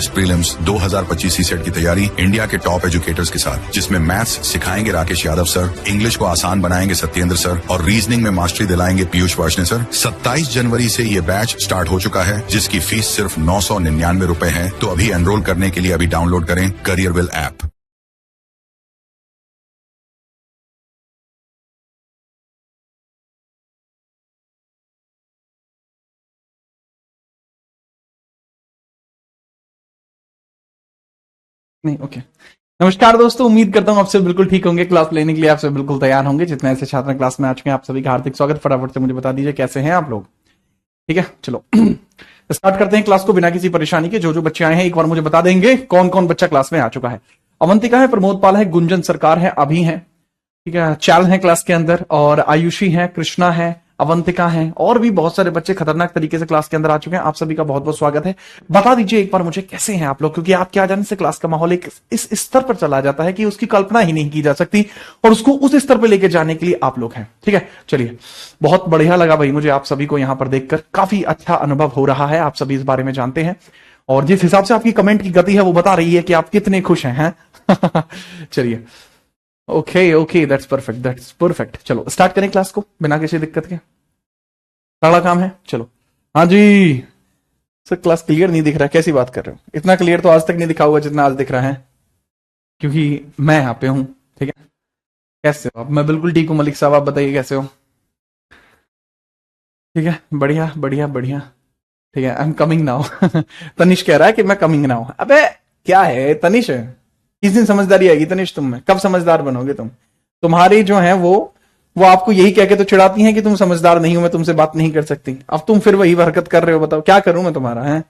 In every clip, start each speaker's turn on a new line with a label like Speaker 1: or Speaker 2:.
Speaker 1: Prelims 2025 CSAT की तैयारी India के टॉप एजुकेटर्स के साथ, जिसमें मैथ्स सिखाएंगे राकेश यादव सर, इंग्लिश को आसान बनाएंगे सत्येंद्र सर और रीजनिंग में मास्टरी दिलाएंगे पीयूष वर्षने सर। 27 जनवरी से ये बैच स्टार्ट हो चुका है, जिसकी फीस सिर्फ 999 रुपए है। तो अभी एनरोल करने के लिए अभी डाउनलोड करें करियरविल ऐप।
Speaker 2: नहीं, ओके। नमस्कार दोस्तों, उम्मीद करता हूं आप सब बिल्कुल ठीक होंगे। क्लास लेने के लिए आप सब बिल्कुल तैयार होंगे। जितने ऐसे छात्र क्लास में आ चुके हैं, आप सभी का हार्दिक स्वागत। फटाफट से मुझे बता दीजिए कैसे हैं आप लोग। ठीक है, चलो स्टार्ट करते हैं क्लास को बिना किसी परेशानी के। जो बच्चे आए हैं एक बार मुझे बता देंगे कौन कौन बच्चा क्लास में आ चुका है। अवंतिका है, प्रमोद पाल है, गुंजन सरकार है, अभी है, ठीक है, चाल है क्लास के अंदर, और आयुषी है, कृष्णा है, अवंतिका है, और भी बहुत सारे बच्चे खतरनाक तरीके से क्लास के अंदर आ चुके हैं। आप सभी का बहुत बहुत स्वागत है। बता दीजिए एक बार मुझे कैसे हैं आप लोग, क्योंकि आपके आ जाने से क्लास का माहौल एक इस स्तर पर चला जाता है कि उसकी कल्पना ही नहीं की जा सकती, और उसको उस स्तर पर लेके जाने के लिए आप लोग हैं। ठीक है, चलिए, बहुत बढ़िया लगा भाई मुझे आप सभी को यहां पर देखकर। काफी अच्छा अनुभव हो रहा है, आप सभी इस बारे में जानते हैं, और जिस हिसाब से आपकी कमेंट की गति है वो बता रही है कि आप कितने खुश हैं। चलिए, ओके, दैट्स परफेक्ट। चलो स्टार्ट करें क्लास को बिना किसी दिक्कत के। बड़ा काम है, चलो। हाँ जी सर, क्लास क्लियर नहीं दिख रहा है, कैसी बात कर रहे हो? इतना क्लियर तो आज तक नहीं दिखा हुआ जितना आज दिख रहा है, क्योंकि मैं यहाँ पे हूं। ठीक है, कैसे हो आप? मैं बिल्कुल ठीक हूँ मलिक साहब, आप बताइए कैसे हो? ठीक है, बढ़िया। ठीक है, I am coming now. Tanish कह रहा है कि मैं कमिंग नाउ। अबे क्या है तनिष, किस दिन समझदारी आएगी तनिष तुम में? कब समझदार बनोगे तुम? तुम्हारी जो है वो आपको यही कह के तो चिढ़ाती हैं कि तुम समझदार नहीं हो, मैं तुमसे बात नहीं कर सकती। अब तुम फिर वही हरकत कर रहे हो, बताओ क्या करूं मैं तुम्हारा है?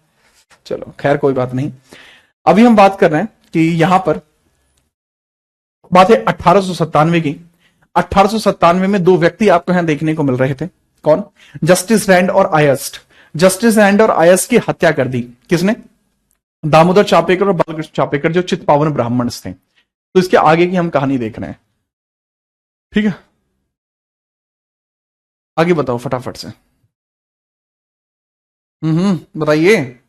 Speaker 2: चलो खैर कोई बात नहीं। अभी हम बात कर रहे हैं कि यहां पर बात है 1897 की। 1897 में दो व्यक्ति आपको यहां देखने को मिल रहे थे। कौन? जस्टिस रैंड और आयस्ट। जस्टिस रैंड और आयस्ट की हत्या कर दी किसने? दामोदर चापेकर और बालकृष्ण चापेकर, जो चित्पावन ब्राह्मण्स थे। तो इसके आगे की हम कहानी देख रहे हैं। ठीक है, आगे बताओ फटाफट से। बताइए।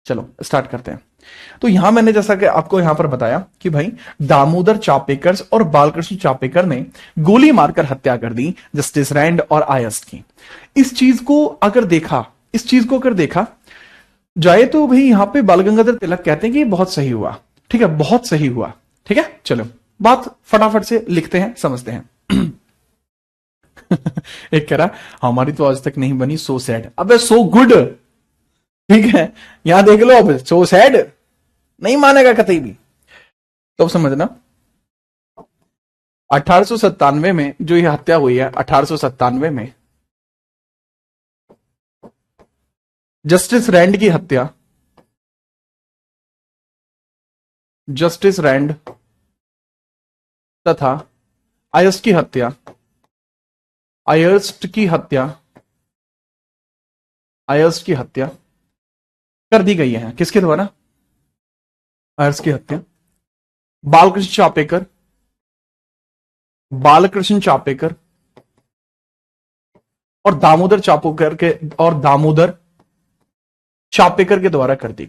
Speaker 2: चलो स्टार्ट करते हैं। तो यहां मैंने जैसा कि आपको यहां पर बताया कि भाई दामोदर चापेकर और बालकृष्ण चापेकर ने गोली मारकर हत्या कर दी जस्टिस रैंड और आयस्ट की। इस चीज को अगर देखा जाए तो भाई यहां पे बाल गंगाधर तिलक कहते हैं कि बहुत सही हुआ। ठीक है, बहुत सही हुआ। ठीक है, चलो बात फटाफट से लिखते हैं, समझते हैं। एक कह रहा हमारी तो आज तक नहीं बनी, सो सैड। अबे सो गुड। ठीक है, यहां देख लो, अब सो सैड नहीं मानेगा कतई भी। तो समझना 1897 में जो यह हत्या हुई है, 1897 में जस्टिस रैंड की हत्या, जस्टिस रैंड तथा आयस्ट की हत्या, आयस्ट की हत्या कर दी गई है। किसके द्वारा? आयस्ट की हत्या बालकृष्ण चापेकर और दामोदर चापेकर के द्वारा कर दी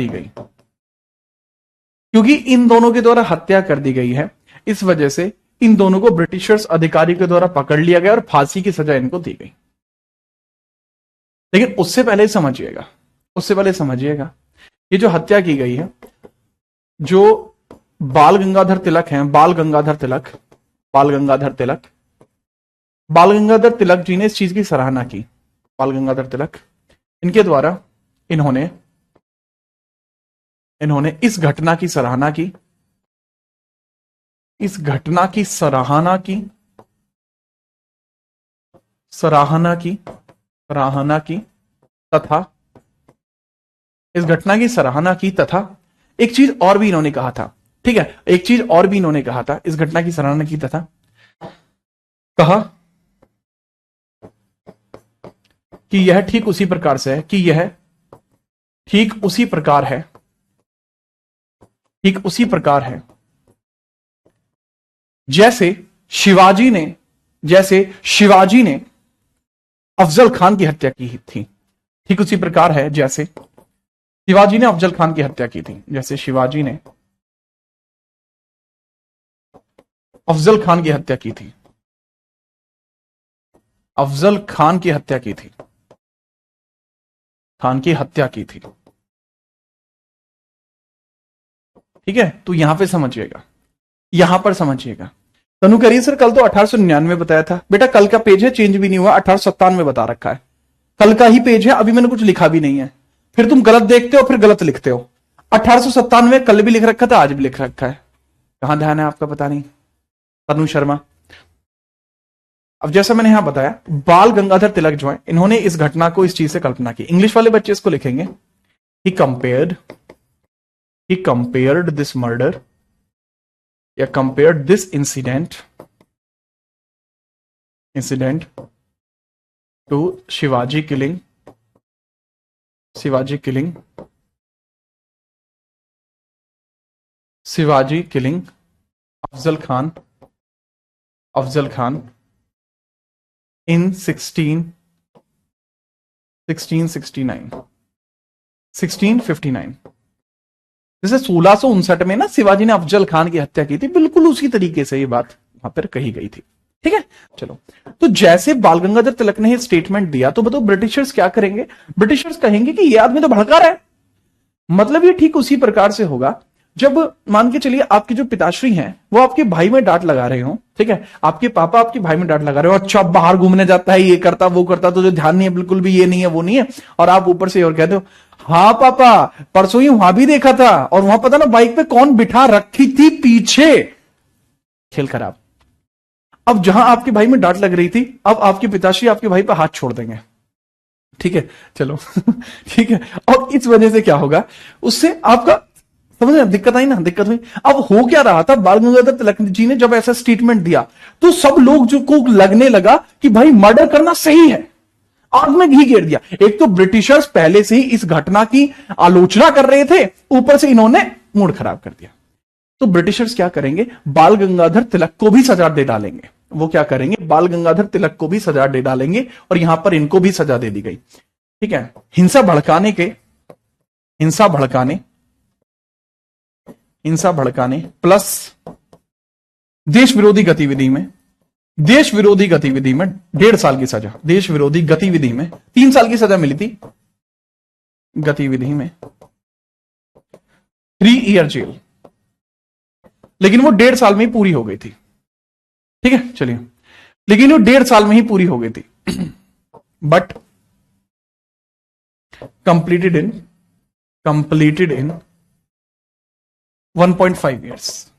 Speaker 2: गई। क्योंकि इन दोनों के द्वारा हत्या कर दी गई है, इस वजह से इन दोनों को ब्रिटिशर्स अधिकारी के द्वारा पकड़ लिया गया और फांसी की सजा इनको दी गई। लेकिन उससे पहले समझिएगा, ये जो हत्या की गई है, जो बाल गंगाधर तिलक जी ने इस चीज की सराहना की। बाल गंगाधर तिलक, इनके द्वारा इन्होंने इस घटना की सराहना की तथा एक चीज और भी इन्होंने कहा था। ठीक है, एक चीज और भी इन्होंने कहा था, इस घटना की सराहना की तथा कहा कि यह ठीक उसी प्रकार है जैसे शिवाजी ने अफजल खान की हत्या की थी। ठीक उसी प्रकार है जैसे शिवाजी ने अफजल खान की हत्या की थी, जैसे शिवाजी ने अफजल खान की हत्या की थी, अफजल खान की हत्या की थी, खान की हत्या की थी। ठीक है, तो यहां पे समझिएगा, यहां पर समझिएगा। तनु करिए सर कल तो 1899 बताया था। बेटा कल का पेज है, चेंज भी नहीं हुआ, 1897 बता रखा है। कल का ही पेज है, अभी मैंने कुछ लिखा भी नहीं है। फिर तुम गलत देखते हो, फिर गलत लिखते हो। 1897 कल भी लिख रखा था, आज भी लिख रखा है। कहां ध्यान है आपका पता नहीं। तनु शर्मा। अब जैसा मैंने यहां बताया, बाल गंगाधर तिलक जो है, इन्होंने इस घटना को इस चीज से कल्पना की। इंग्लिश वाले बच्चे इसको लिखेंगे, ही कंपेयर्ड दिस मर्डर या compared this incident to Shivaji killing, Shivaji killing Afzal Khan in 1659। जैसे 1659 में ना शिवाजी ने अफजल खान की हत्या की थी, बिल्कुल उसी तरीके से ये बात वहां पर कही गई थी। ठीक है, चलो। तो जैसे बाल गंगाधर तिलक ने ये स्टेटमेंट दिया, तो बताओ ब्रिटिशर्स क्या करेंगे? ब्रिटिशर्स कहेंगे कि ये आदमी तो भड़का रहा है। मतलब ये ठीक उसी प्रकार से होगा जब मान के चलिए आपके जो पिताश्री हैं वो आपके भाई में डांट लगा रहे हो। ठीक है, आपके पापा आपके भाई में डांट लगा रहे हो, अच्छा बाहर घूमने जाता है, ये करता वो करता, तो जो ध्यान नहीं है बिल्कुल भी, ये नहीं है वो नहीं है। और आप ऊपर से और कहते हो, हाँ पापा परसों ही वहां भी देखा था, और वहां पता ना बाइक पे कौन बिठा रखी थी पीछे। खेल खराब। अब जहां आपके भाई में डांट लग रही थी, अब आपके पिताश्री आपके भाई पर हाथ छोड़ देंगे। ठीक है, चलो ठीक है। और इस वजह से क्या होगा, उससे आपका समझ रहे, दिक्कत आई ना, दिक्कत हुई। अब हो क्या रहा था, बाल गंगाधर तिलक जी ने जब ऐसा स्टेटमेंट दिया, तो सब लोग जो को लगने लगा कि भाई मर्डर करना सही है, आग में घी गिर दिया। एक तो ब्रिटिशर्स पहले से ही इस घटना की आलोचना कर रहे थे, ऊपर से इन्होंने मूड खराब कर दिया। तो ब्रिटिशर्स क्या करेंगे, बाल गंगाधर तिलक को भी सजा दे डालेंगे। वो क्या करेंगे, बाल गंगाधर तिलक को भी सजा दे डालेंगे, और यहां पर इनको भी सजा दे दी गई। ठीक है, हिंसा भड़काने प्लस देश विरोधी गतिविधि में 1.5 साल की सजा, देश विरोधी गतिविधि में 3 साल की सजा मिली थी, गतिविधि में 3 ईयर जेल, लेकिन वो 1.5 साल में ही पूरी हो गई थी। ठीक है, चलिए, लेकिन वो 1.5 साल में ही पूरी हो गई थी, बट कंप्लीटेड इन 1.5 ईयर्स।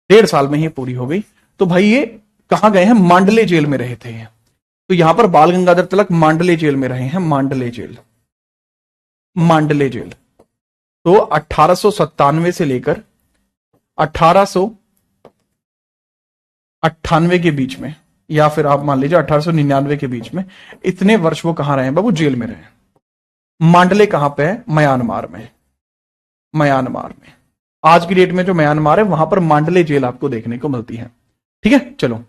Speaker 2: 1.5 साल में ही पूरी हो गई। तो भाई ये कहां गए हैं, मांडले जेल में रहे थे। तो यहां पर बाल गंगाधर तिलक मांडले जेल में रहे हैं, मांडले जेल। तो 1897 से लेकर 1898 के बीच में, या फिर आप मान लीजिए 1899 के बीच में, इतने वर्ष वो कहां रहे हैं बाबू, जेल में रहे। मांडले कहां पे है, म्यांमार में। आज की डेट में जो म्यांमार है, वहां पर मांडले जेल आपको देखने को मिलती है। ठीक है, चलो,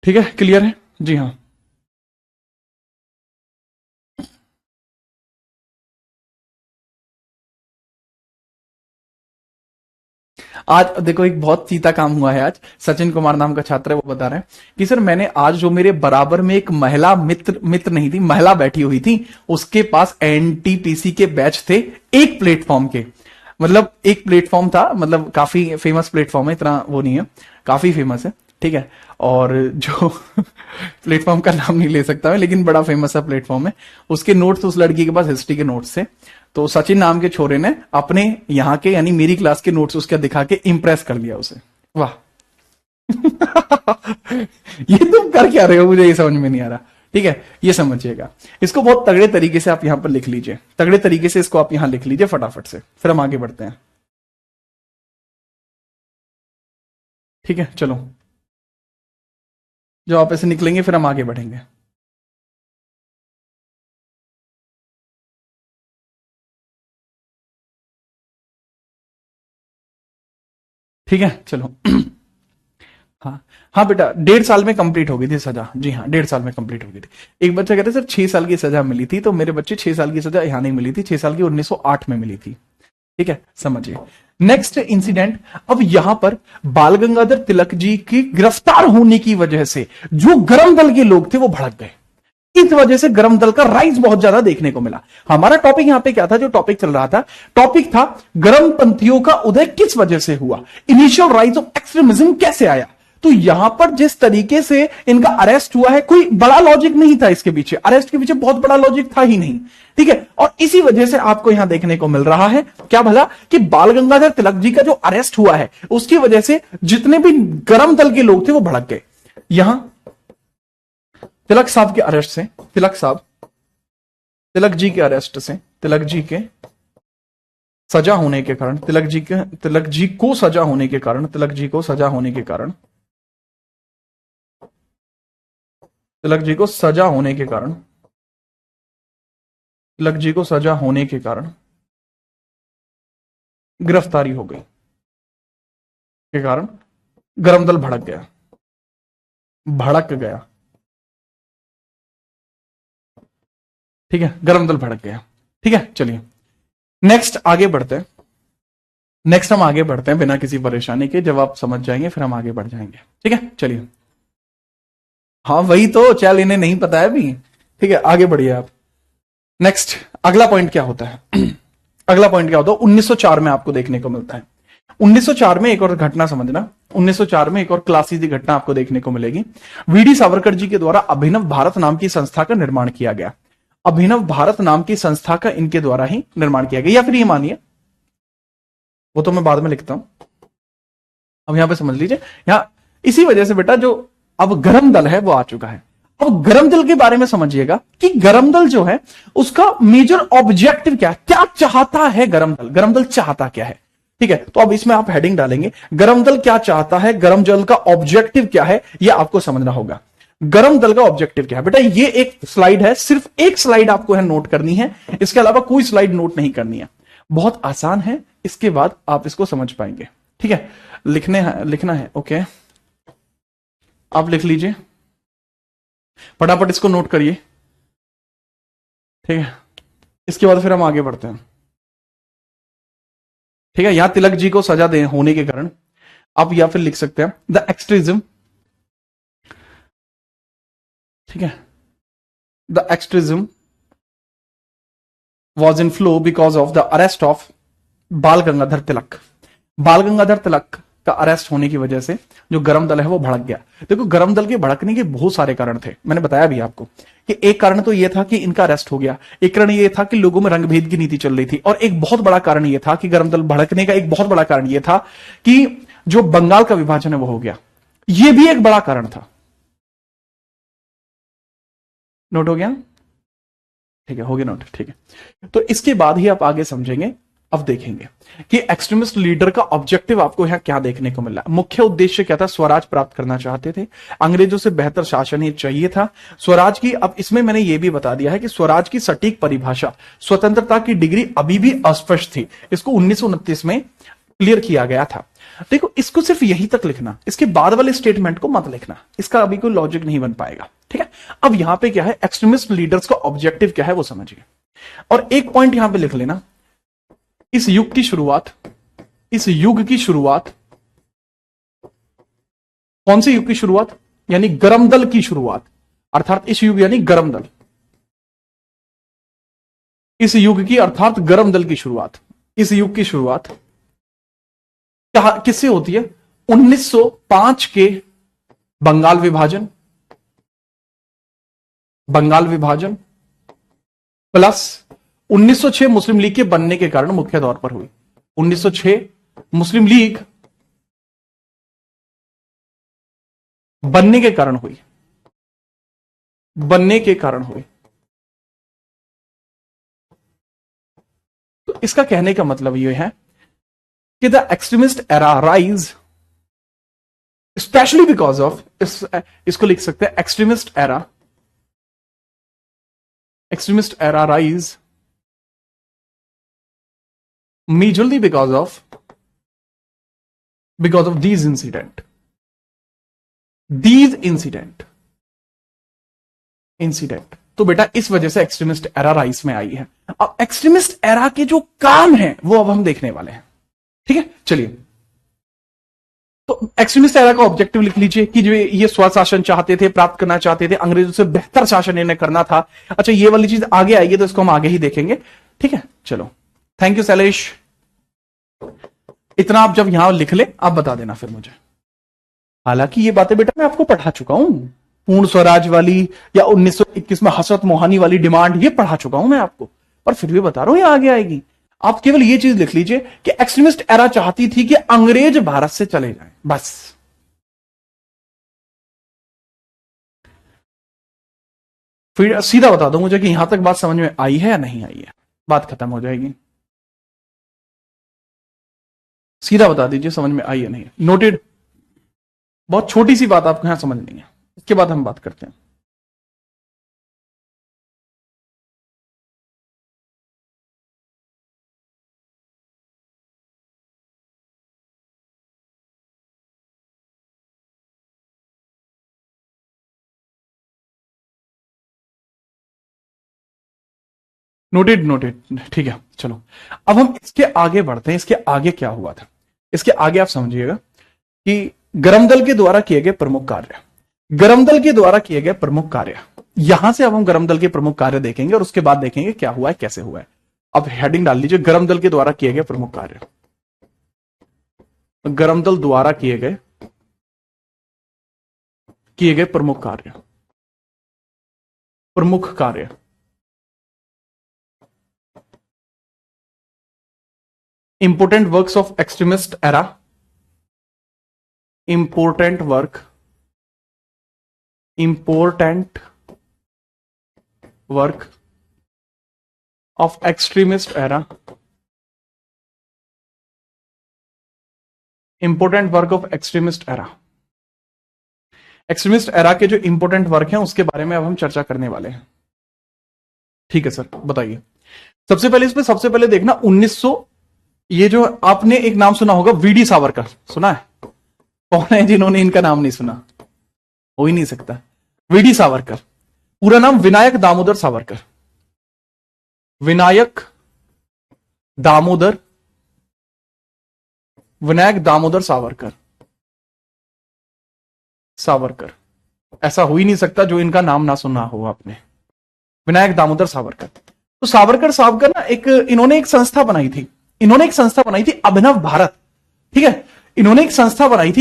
Speaker 2: ठीक है, क्लियर है जी। हाँ, आज देखो एक बहुत सीधा काम हुआ है। आज सचिन कुमार नाम का छात्र है, वो बता रहे हैं कि सर मैंने आज जो मेरे बराबर में एक महिला मित्र नहीं थी, महिला बैठी हुई थी, उसके पास एनटीपीसी के बैच थे, एक प्लेटफॉर्म के। मतलब एक प्लेटफॉर्म था, मतलब काफी फेमस प्लेटफॉर्म है, इतना वो नहीं है, काफी फेमस है। ठीक है, और जो प्लेटफॉर्म का नाम नहीं ले सकता मैं, लेकिन बड़ा फेमस है प्लेटफॉर्म है। उसके नोट्स उस लड़की के पास हिस्ट्री के नोट्स थे। तो सचिन नाम के छोरे ने अपने यहाँ के यानी मेरी क्लास के नोट्स उसके दिखा के इंप्रेस कर लिया उसे। वाह ये तुम कर क्या रहे हो, मुझे ये समझ में नहीं आ रहा। ठीक है, ये समझिएगा, इसको बहुत तगड़े तरीके से आप यहां पर लिख लीजिए, तगड़े तरीके से इसको आप यहां लिख लीजिए फटाफट से, फिर हम आगे बढ़ते हैं। ठीक है, चलो, जब आप ऐसे निकलेंगे फिर हम आगे बढ़ेंगे। ठीक है, चलो हाँ हाँ बेटा, 1.5 साल में कंप्लीट हो गई थी सजा। जी हाँ, 1.5 साल में कंप्लीट हो गई थी। एक बच्चा कहते सर 6 साल की सजा मिली थी, तो मेरे बच्चे 6 साल की सजा यहां नहीं मिली थी, 6 साल की 1908 में मिली थी। ठीक है, समझिए। नेक्स्ट इंसिडेंट, अब यहां पर बाल गंगाधर तिलक जी की गिरफ्तार होने की वजह से जो गरम दल के लोग थे वो भड़क गए। इस वजह से गरम दल का राइज बहुत ज्यादा देखने को मिला। हमारा टॉपिक यहां पे क्या था, जो टॉपिक चल रहा था, टॉपिक था गरम पंथियों का उदय किस वजह से हुआ, इनिशियल राइज ऑफ एक्सट्रीमिज्म कैसे आया। तो यहां पर जिस तरीके से इनका अरेस्ट हुआ है, कोई बड़ा लॉजिक नहीं था इसके पीछे, अरेस्ट के पीछे बहुत बड़ा लॉजिक था ही नहीं। ठीक है, और इसी वजह से आपको यहां देखने को मिल रहा है क्या भला, कि बाल गंगाधर तिलक जी का जो अरेस्ट हुआ है उसकी वजह से जितने भी गरम दल के लोग थे वो भड़क गए। यहां तिलक साहब के अरेस्ट से, तिलक जी के अरेस्ट से, तिलक जी के सजा होने के कारण, तिलक जी को सजा होने के कारण, तिलक जी को सजा होने के कारण, तिलक जी को सजा होने के कारण, तिलक जी को सजा होने के कारण गिरफ्तारी हो गई के कारण गरम दल भड़क गया, भड़क गया। ठीक है, गरम दल भड़क गया। ठीक है, चलिए नेक्स्ट आगे बढ़ते हैं। नेक्स्ट हम आगे बढ़ते हैं बिना किसी परेशानी के, जब आप समझ जाएंगे फिर हम आगे बढ़ जाएंगे। ठीक है, चलिए। हाँ वही तो, चल इन्हें नहीं पता है अभी। ठीक है, आगे बढ़िए आप। नेक्स्ट अगला पॉइंट क्या होता है अगला पॉइंट क्या होता है, 1904 में आपको देखने को मिलता है। 1904 में एक और घटना समझना, 1904 में एक और क्लासी घटना आपको देखने को मिलेगी। वीडी सावरकर जी के द्वारा अभिनव भारत नाम की संस्था का निर्माण किया गया। अभिनव भारत नाम की संस्था का इनके द्वारा ही निर्माण किया गया, या फिर ये मानिए, वो तो मैं बाद में लिखता हूं, अब यहां पे समझ लीजिए। यहां इसी वजह से बेटा जो अब गरम दल है वो आ चुका है। अब गरम दल के बारे में समझिएगा कि गरम दल जो है उसका मेजर ऑब्जेक्टिव क्या है, क्या चाहता है गरम दल चाहता क्या है। ठीक है, तो अब इसमें आप हेडिंग डालेंगे गरम दल क्या चाहता है, गरम दल का ऑब्जेक्टिव क्या है, यह आपको समझना होगा। गरम दल का ऑब्जेक्टिव क्या है बेटा, ये एक स्लाइड है, सिर्फ एक स्लाइड आपको यहां नोट करनी है, इसके अलावा कोई स्लाइड नोट नहीं करनी है। बहुत आसान है, इसके बाद आप इसको समझ पाएंगे। ठीक है, लिखना है ओके, आप लिख लीजिए फटाफट, इसको नोट करिए। ठीक है, इसके बाद फिर हम आगे बढ़ते हैं। ठीक है, यहां तिलक जी को सजा दे होने के कारण आप या फिर लिख सकते हैं द एक्सट्रीमिज्म। ठीक है, the extremism was in flow because of the arrest of बाल गंगाधर तिलक। बाल गंगाधर तिलक का अरेस्ट होने की वजह से जो गरम दल है वो भड़क गया। देखो, गरम दल के भड़कने के बहुत सारे कारण थे, मैंने बताया भी आपको कि एक कारण तो यह था कि इनका अरेस्ट हो गया, एक कारण यह था कि लोगों में रंगभेद की नीति चल रही थी, और एक बहुत बड़ा कारण यह था कि गरम दल भड़कने का एक बहुत बड़ा कारण यह था कि जो बंगाल का विभाजन है वो हो गया। यह भी एक बड़ा कारण था। नोट हो गया? ठीक है, हो गया नोट। ठीक है, तो इसके बाद ही आप आगे समझेंगे। अब देखेंगे कि एक्सट्रीमिस्ट लीडर का ऑब्जेक्टिव आपको यहां क्या देखने को मिला। मुख्य उद्देश्य क्या था, स्वराज प्राप्त करना चाहते थे, अंग्रेजों से बेहतर शासन ही चाहिए था। स्वराज की, अब इसमें मैंने यह भी बता दिया है कि स्वराज की सटीक परिभाषा, स्वतंत्रता की डिग्री अभी भी अस्पष्ट थी, इसको 1929 में क्लियर किया गया था। देखो, इसको सिर्फ यहीं तक लिखना, इसके बाद वाले स्टेटमेंट को मत लिखना, इसका अभी कोई लॉजिक नहीं बन पाएगा। ठीक है, अब यहां पे क्या है, एक्सट्रीमिस्ट लीडर्स का ऑब्जेक्टिव क्या है वो समझिए। और एक पॉइंट यहां पे लिख लेना, इस युग की शुरुआत, इस युग की शुरुआत, कौन से युग की शुरुआत, यानी गरम दल की शुरुआत, अर्थात इस युग यानी गरम दल, इस युग की अर्थात गरम दल की शुरुआत, इस युग की शुरुआत किससे होती है, 1905 के बंगाल विभाजन, बंगाल विभाजन प्लस 1906 मुस्लिम लीग के बनने के कारण मुख्य तौर पर हुई। 1906 मुस्लिम लीग बनने के कारण हुई, बनने के कारण हुई। तो इसका कहने का मतलब यह है कि the extremist era rise specially because of, इसको लिख सकते हैं extremist era rise majorly because of these incident, these incident तो बेटा इस वजह से एक्सट्रीमिस्ट एरा राइज में आई है। अब एक्सट्रीमिस्ट एरा के जो काम है वो अब हम देखने वाले हैं, ठीक है। चलिए, तो एक्सट्रीमिस्ट एरा का ऑब्जेक्टिव लिख लीजिए कि जो ये स्वशासन चाहते थे, प्राप्त करना चाहते थे, अंग्रेजों से बेहतर शासन इन्हें करना था। अच्छा, ये वाली चीज आगे आएगी तो इसको हम आगे ही देखेंगे, ठीक है। चलो, थैंक यू शैलेश। इतना आप जब यहां लिख ले आप बता देना फिर मुझे। हालांकि ये बातें बेटा मैं आपको पढ़ा चुका हूं, पूर्ण स्वराज वाली या 1921 में हसरत मोहानी वाली डिमांड ये पढ़ा चुका हूं मैं आपको, पर फिर भी बता रहा हूं ये आगे आएगी। आप केवल ये चीज लिख लीजिए कि एक्सट्रीमिस्ट एरा चाहती थी कि अंग्रेज भारत से चले जाएं, बस। फिर सीधा बता दो मुझे कि यहां तक बात समझ में आई है या नहीं आई है, बात खत्म हो जाएगी। सीधा बता दीजिए समझ में आई या नहीं। नोटेड। बहुत छोटी सी बात आपको यहां समझनी है, इसके बाद हम बात करते हैं। नोटेड, ठीक है। चलो, अब हम इसके आगे बढ़ते हैं। इसके आगे क्या हुआ था, इसके आगे आप समझिएगा कि गरम दल के द्वारा किए गए प्रमुख कार्य, गरम दल के द्वारा किए गए प्रमुख कार्य, यहां से अब हम गरम दल के प्रमुख कार्य देखेंगे और उसके बाद देखेंगे क्या हुआ है, कैसे हुआ है। अब हेडिंग डाल लीजिए, गरम दल के द्वारा किए गए प्रमुख कार्य। गरम दल द्वारा किए गए प्रमुख कार्य, प्रमुख कार्य। Important works of extremist era, important work of extremist era, important work of extremist era. Extremist era के जो इंपोर्टेंट वर्क हैं उसके बारे में अब हम चर्चा करने वाले हैं, ठीक है सर। बताइए, सबसे पहले देखना 1900, ये जो आपने एक नाम सुना होगा वीडी सावरकर, सुना है? कौन है जिन्होंने इनका नाम नहीं सुना? हो ही नहीं सकता। वीडी सावरकर, पूरा नाम विनायक दामोदर सावरकर, विनायक दामोदर सावरकर। ऐसा हो ही नहीं सकता जो इनका नाम ना सुना हो आपने, विनायक दामोदर सावरकर। तो सावरकर साहब का ना इन्होंने एक संस्था बनाई थी, अभिनव भारत, ठीक है। इन्होंने एक संस्था बनाई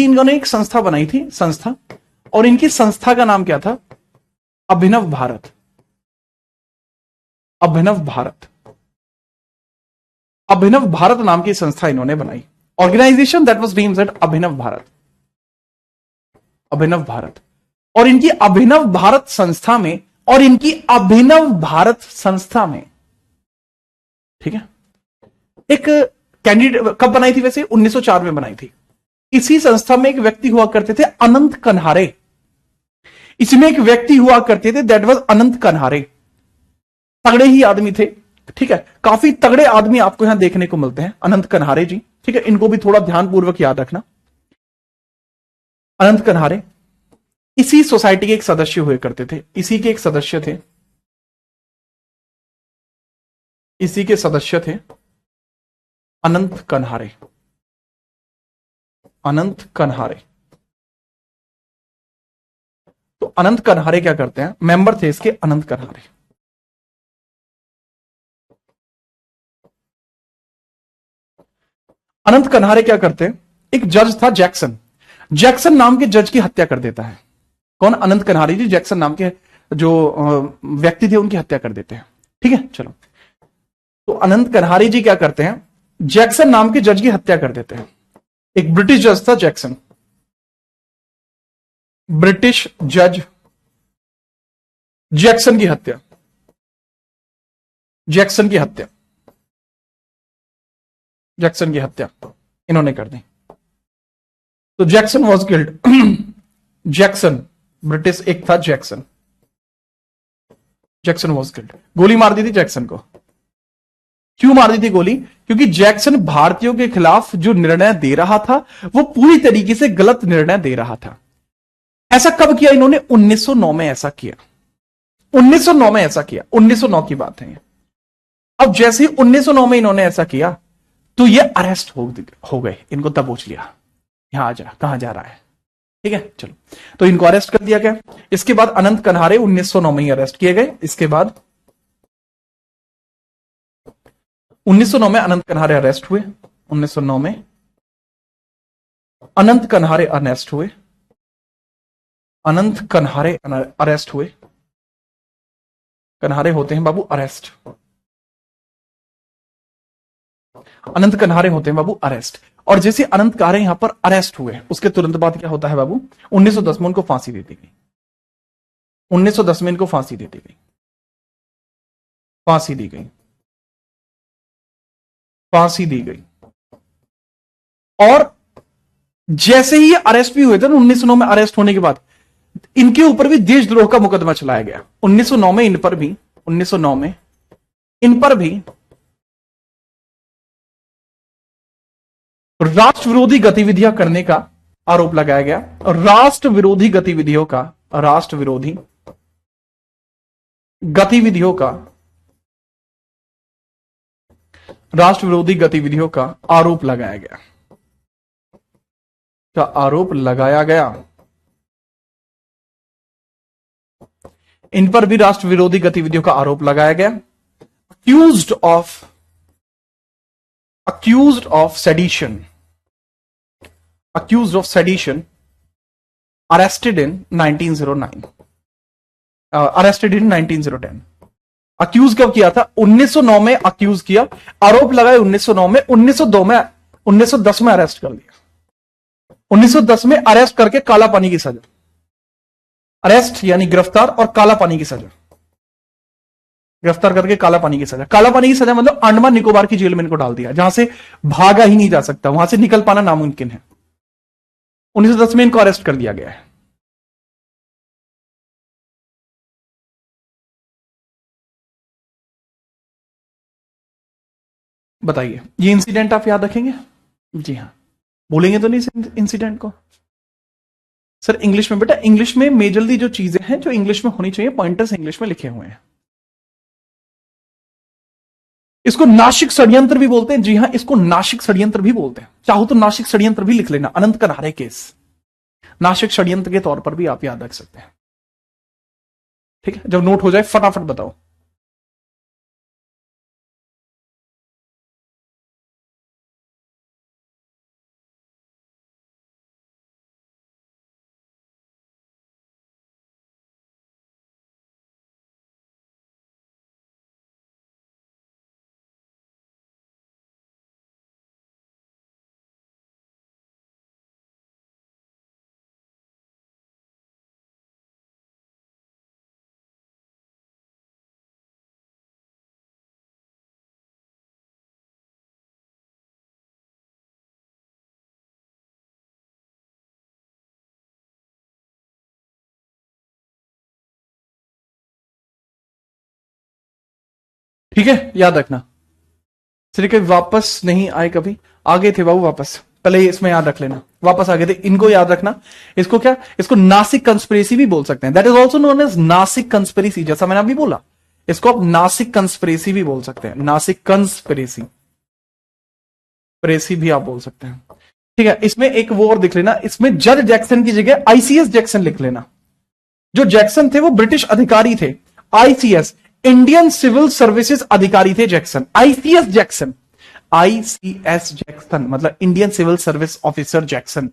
Speaker 2: थी, और इनकी संस्था का नाम क्या था? अभिनव भारत नाम की संस्था इन्होंने बनाई। Organisation that was named at Abhinav Bharat. और इनकी अभिनव भारत संस्था में, ठीक है, एक कैंडिडेट कब बनाई थी? वैसे 1904 में बनाई थी। इसी संस्था में एक व्यक्ति हुआ करते थे अनंत कन्हारे, दैट वाज अनंत कन्हारे। तगड़े ही आदमी थे, ठीक है, काफी तगड़े आदमी आपको यहां देखने को मिलते हैं, अनंत कन्हारे जी, ठीक है। इनको भी थोड़ा ध्यानपूर्वक याद रखना। अनंत कन्हारे इसी सोसाइटी के एक सदस्य हुए करते थे, इसी के सदस्य थे अनंत कन्हारे। तो अनंत कन्हारे क्या करते हैं? मेंबर थे इसके अनंत कन्हारे। अनंत कन्हारे क्या करते हैं? एक जज था जैक्सन नाम के जज की हत्या कर देता है। कौन? अनंत कन्हारे जी जैक्सन नाम के जो व्यक्ति थे उनकी हत्या कर देते हैं, ठीक है। चलो, तो अनंत कन्हारे जी क्या करते हैं? जैक्सन नाम के जज की हत्या कर देते हैं। एक ब्रिटिश जज था जैक्सन, ब्रिटिश जज, जैक्सन की हत्या इन्होंने कर दी। तो Jackson was killed. Jackson British एक था, जैक्सन वॉज किल्ड। गोली मार दी थी जैक्सन को। क्यों मार दी थी गोली? क्योंकि जैक्सन भारतीयों के खिलाफ जो निर्णय दे रहा था वो पूरी तरीके से गलत निर्णय दे रहा था। ऐसा कब किया इन्होंने? 1909 में ऐसा किया, 1909 में ऐसा किया, 1909 की बात है। अब जैसे ही 1909 में इन्होंने ऐसा किया तो ये अरेस्ट हो गए, इनको दबोच लिया, यहां आ जा, कहां जा रहा है, ठीक है। चलो, तो इनको अरेस्ट कर दिया गया। इसके बाद अनंत कन्हारे 1909 में ही अरेस्ट किए गए। इसके बाद 1909 में अनंत कन्हारे अरेस्ट हुए, 1909 में अनंत कन्हारे अरेस्ट हुए, अनंत कन्हारे अरेस्ट हुए। कन्हारे होते हैं बाबू अरेस्ट, अनंत कन्हारे होते हैं बाबू अरेस्ट। और जैसे अनंत कन्हारे यहां पर अरेस्ट हुए, उसके तुरंत बाद क्या होता है बाबू? 1910 में उनको फांसी दे दी गई, 1910 में इनको फांसी दे दी गई, फांसी दी गई, फांसी दी गई। और जैसे ही अरेस्ट भी हुए थे ना 1909 में, अरेस्ट होने के बाद इनके ऊपर भी देशद्रोह का मुकदमा चलाया गया 1909 में, इन पर भी 1909 में इन पर भी राष्ट्र विरोधी गतिविधियां करने का आरोप लगाया गया। राष्ट्र विरोधी गतिविधियों का, राष्ट्र विरोधी गतिविधियों का, राष्ट्र विरोधी गतिविधियों का आरोप लगाया गया, का आरोप लगाया गया। इन पर भी राष्ट्र विरोधी गतिविधियों का आरोप लगाया गया। accused of sedition, accused of sedition, arrested in 1909, arrested in 1910। Accused कब किया था? 1909 में अक्यूज किया, आरोप लगाए 1909 में, 1910 में अरेस्ट कर दिया, 1910 में अरेस्ट करके काला पानी की सजा, अरेस्ट यानी गिरफ्तार और काला पानी की सजा, गिरफ्तार करके काला पानी की सजा। काला पानी की सजा मतलब अंडमान निकोबार की जेल में इनको डाल दिया, जहां से भागा ही नहीं जा सकता, वहां से निकल पाना नामुमकिन है। 1910 में इनको अरेस्ट कर दिया गया है। बताइए, ये इंसिडेंट आप याद रखेंगे? जी हां, भूलेंगे तो नहीं इस इंसिडेंट को? सर इंग्लिश में बेटा, इंग्लिश में मेजरली जो चीजें हैं जो इंग्लिश में होनी चाहिए, पॉइंटर्स इंग्लिश में लिखे हुए हैं। इसको नासिक षड्यंत्र भी बोलते हैं। जी हां, इसको नासिक षड्यंत्र भी बोलते हैं। चाहो तो नासिक षड्यंत्र भी लिख लेना, अनंत कन्हारे केस नासिक षड्यंत्र के तौर पर भी आप याद रख सकते हैं। ठीक है, जब नोट हो जाए फटाफट बताओ। ठीक है, याद रखना। सिर्फ वापस नहीं आए, कभी आगे थे बाबू, वापस पहले इसमें याद रख लेना, वापस आगे थे, इनको याद रखना। इसको क्या, इसको नासिक कंस्पिरेसी भी बोल सकते हैं, that is also known as Nasik conspiracy. जैसा मैंने अभी बोला, इसको आप नासिक कंस्पिरेसी भी बोल सकते हैं, नासिक कंस्पिरेसी भी आप बोल सकते हैं। ठीक है, इसमें एक वो और लिख लेना, इसमें जज जैक्सन की जगह आईसीएस जैक्सन लिख लेना। जो जैक्सन थे वो ब्रिटिश अधिकारी थे, आईसीएस इंडियन सिविल सर्विसेज अधिकारी थे Jackson, ICS Jackson, ICS Jackson मतलब Indian civil service officer Jackson.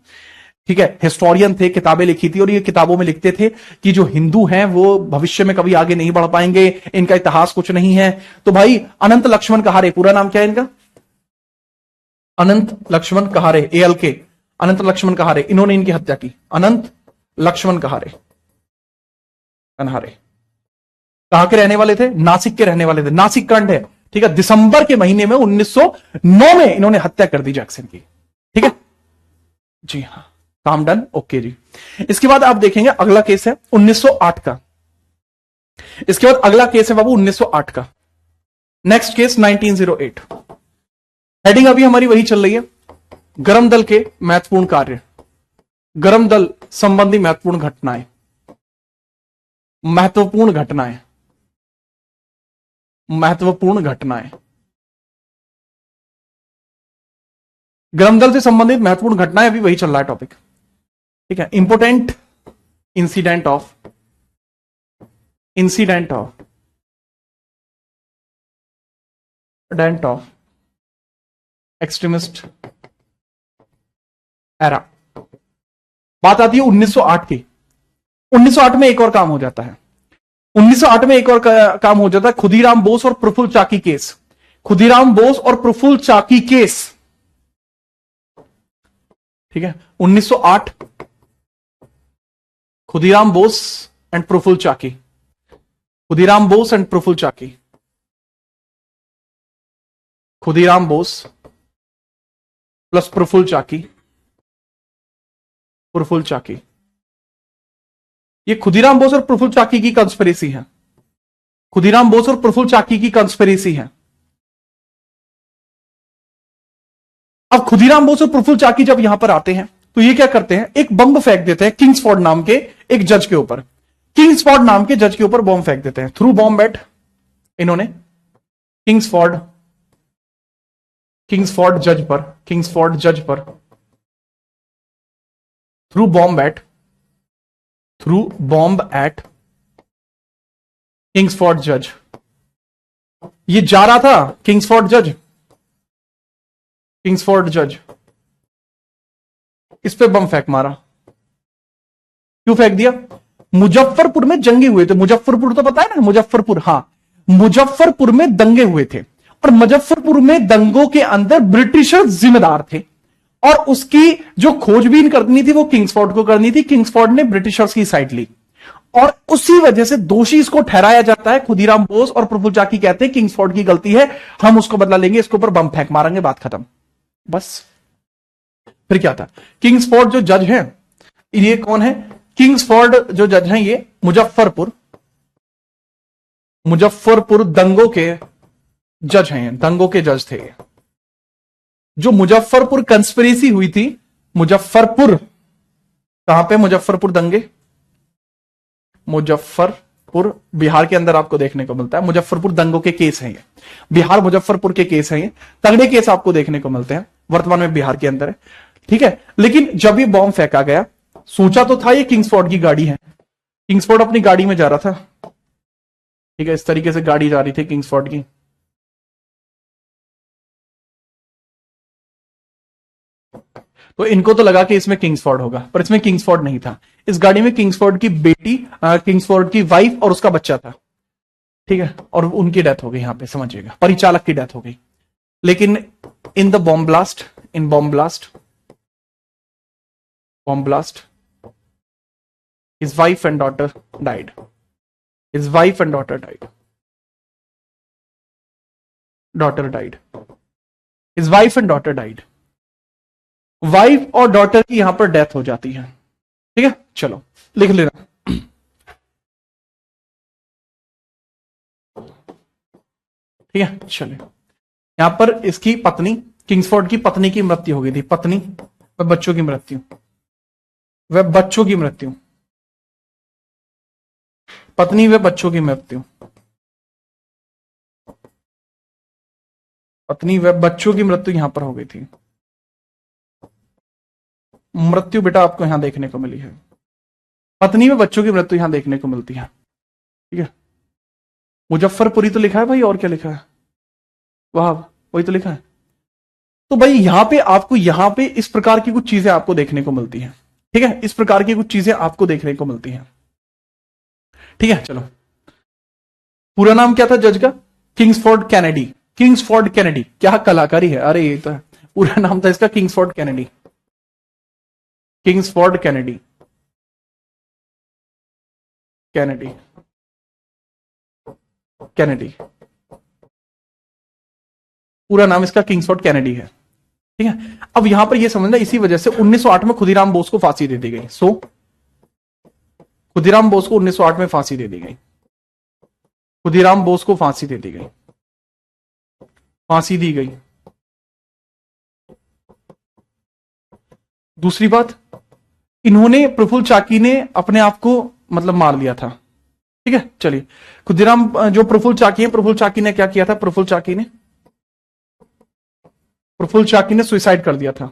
Speaker 2: ठीक है, हिस्टोरियन थे, किताबें लिखी थी, और ये किताबों में लिखते थे कि जो हिंदू हैं वो भविष्य में कभी आगे नहीं बढ़ पाएंगे, इनका इतिहास कुछ नहीं है। तो भाई अनंत लक्ष्मण कहारे, पूरा नाम क्या है इनका? अनंत लक्ष्मण कहारे, ALK, अनंत लक्ष्मण कहारे, इन्होंने इनकी हत्या की। अनंत लक्ष्मण कहारे, कन्हारे कहां के रहने वाले थे? नासिक के रहने वाले थे, नासिक कांड है। ठीक है, दिसंबर के महीने में 1909 में इन्होंने हत्या कर दी जैक्सन की। ठीक है जी हाँ, काम डन, ओके जी। इसके बाद आप देखेंगे अगला केस है 1908 का। इसके बाद अगला केस है बाबू 1908 का। Next case 1908। हेडिंग अभी हमारी वही चल रही है, गर्म दल के महत्वपूर्ण कार्य। गर्म दल संबंधी महत्वपूर्ण घटनाएं, महत्वपूर्ण घटनाएं, महत्वपूर्ण घटनाएं, गर्म दल से संबंधित महत्वपूर्ण घटनाएं, अभी वही चल रहा है टॉपिक, ठीक है। Important incident of dent of extremist era. बात आती है 1908 की। 1908 में एक और काम हो जाता है। 1908 में एक और काम हो जाता है, खुदीराम बोस और प्रफुल्ल चाकी केस। खुदीराम बोस और प्रफुल्ल चाकी केस, ठीक है। 1908 Khudiram Bose and Prafulla Chaki, Khudiram Bose and Prafulla Chaki, Khudiram Bose plus Prafulla Chaki, Prafulla Chaki. ये खुदीराम बोस और प्रफुल्ल चाकी की कंस्पिरेसी है। खुदीराम बोस और प्रफुल्ल चाकी की कंस्पिरेसी है। अब खुदीराम बोस और प्रफुल्ल चाकी जब यहां पर आते हैं तो ये क्या करते हैं, एक बम फेंक देते हैं किंग्सफोर्ड नाम के एक जज के ऊपर। किंग्सफोर्ड नाम के जज के ऊपर बम फेंक देते हैं थ्रू बॉम्ब एट, इन्होंने किंग्सफोर्ड जज पर, किंग्सफोर्ड जज पर थ्रू बॉम्ब एट किंग्सफोर्ड जज। ये जा रहा था किंग्सफोर्ड जज, इस पे बम फेंक मारा। क्यों फेंक दिया? मुजफ्फरपुर में जंगे हुए थे। मुजफ्फरपुर तो पता है ना, मुजफ्फरपुर, हां, मुजफ्फरपुर में दंगे हुए थे और मुजफ्फरपुर में दंगों के अंदर ब्रिटिशर्स जिम्मेदार थे और उसकी जो खोजबीन करनी थी वो किंग्सफोर्ड को करनी थी। किंग्सफोर्ड ने ब्रिटिशर्स की साइड ली और उसी वजह से दोषी इसको ठहराया जाता है। खुदीराम बोस और प्रफुल्ल चाकी कहते हैं किंग्सफोर्ड की गलती है, हम उसको बदला लेंगे, इसके ऊपर बम फेंक मारेंगे, बात खत्म, बस। फिर क्या था, किंग्सफोर्ड जो जज है, ये कौन है? किंग्सफोर्ड जो जज हैं ये मुजफ्फरपुर दंगों के जज हैं, दंगों के जज थे। जो मुजफ्फरपुर कंस्पिरेसी हुई थी, मुजफ्फरपुर, कहां पे? मुजफ्फरपुर दंगे, मुजफ्फरपुर बिहार के अंदर आपको देखने को मिलता है। मुजफ्फरपुर दंगों के केस हैं ये, बिहार मुजफ्फरपुर के केस हैं ये, तगड़े केस आपको देखने को मिलते हैं, वर्तमान में बिहार के अंदर है, ठीक है। लेकिन जब ये बॉम्ब फेंका गया, सोचा तो था ये किंग्सफोर्ड की गाड़ी है, किंग्सफोर्ड अपनी गाड़ी में जा रहा था, ठीक है, इस तरीके से गाड़ी जा रही थी किंग्सफोर्ड की। तो इनको तो लगा कि इसमें किंग्सफोर्ड होगा, पर इसमें किंग्सफोर्ड नहीं था। इस गाड़ी में किंग्सफोर्ड की बेटी, किंग्सफोर्ड की वाइफ और उसका बच्चा था, ठीक है, और उनकी डेथ हो गई। यहां पे समझिएगा, परिचालक की डेथ हो गई। लेकिन in bomb blast his wife and daughter died. Wife और डॉटर की यहां पर डेथ हो जाती है, ठीक है। चलो लिख लेना, ठीक है। चलिए, यहां पर इसकी पत्नी, किंग्सफोर्ड की पत्नी की मृत्यु हो गई थी। पत्नी व बच्चों की मृत्यु, पत्नी व बच्चों की मृत्यु, पत्नी व बच्चों की मृत्यु यहां पर हो गई थी। मृत्यु बेटा आपको यहां देखने को मिली है, पत्नी व बच्चों की मृत्यु यहां देखने को मिलती है, ठीक है। मुजफ्फरपुरी तो लिखा है भाई, और क्या लिखा है? वाह, वही तो लिखा है। तो भाई यहां पे इस प्रकार की कुछ चीजें आपको देखने को मिलती हैं, ठीक है, इस प्रकार की कुछ चीजें आपको देखने को मिलती हैं, ठीक है। चलो, पूरा नाम क्या था जज का? Kingsford Kennedy. क्या कलाकारी है, अरे ये तो है, पूरा नाम था इसका किंग्सफोर्ड कैनेडी। पूरा नाम इसका किंग्सफोर्ड कैनेडी है, ठीक है। अब यहां पर यह समझना, इसी वजह से 1908 में खुदीराम बोस को फांसी दे दी गई। खुदीराम बोस को 1908 में फांसी दे दी गई। खुदीराम बोस को फांसी दी गई। दूसरी बात, इन्होंने, प्रफुल्ल चाकी ने अपने आप को मतलब मार लिया था। ठीक है, चलिए खुदीराम, जो प्रफुल्ल चाकी है, प्रफुल्ल चाकी ने क्या किया था? प्रफुल्ल चाकी ने सुसाइड कर दिया था,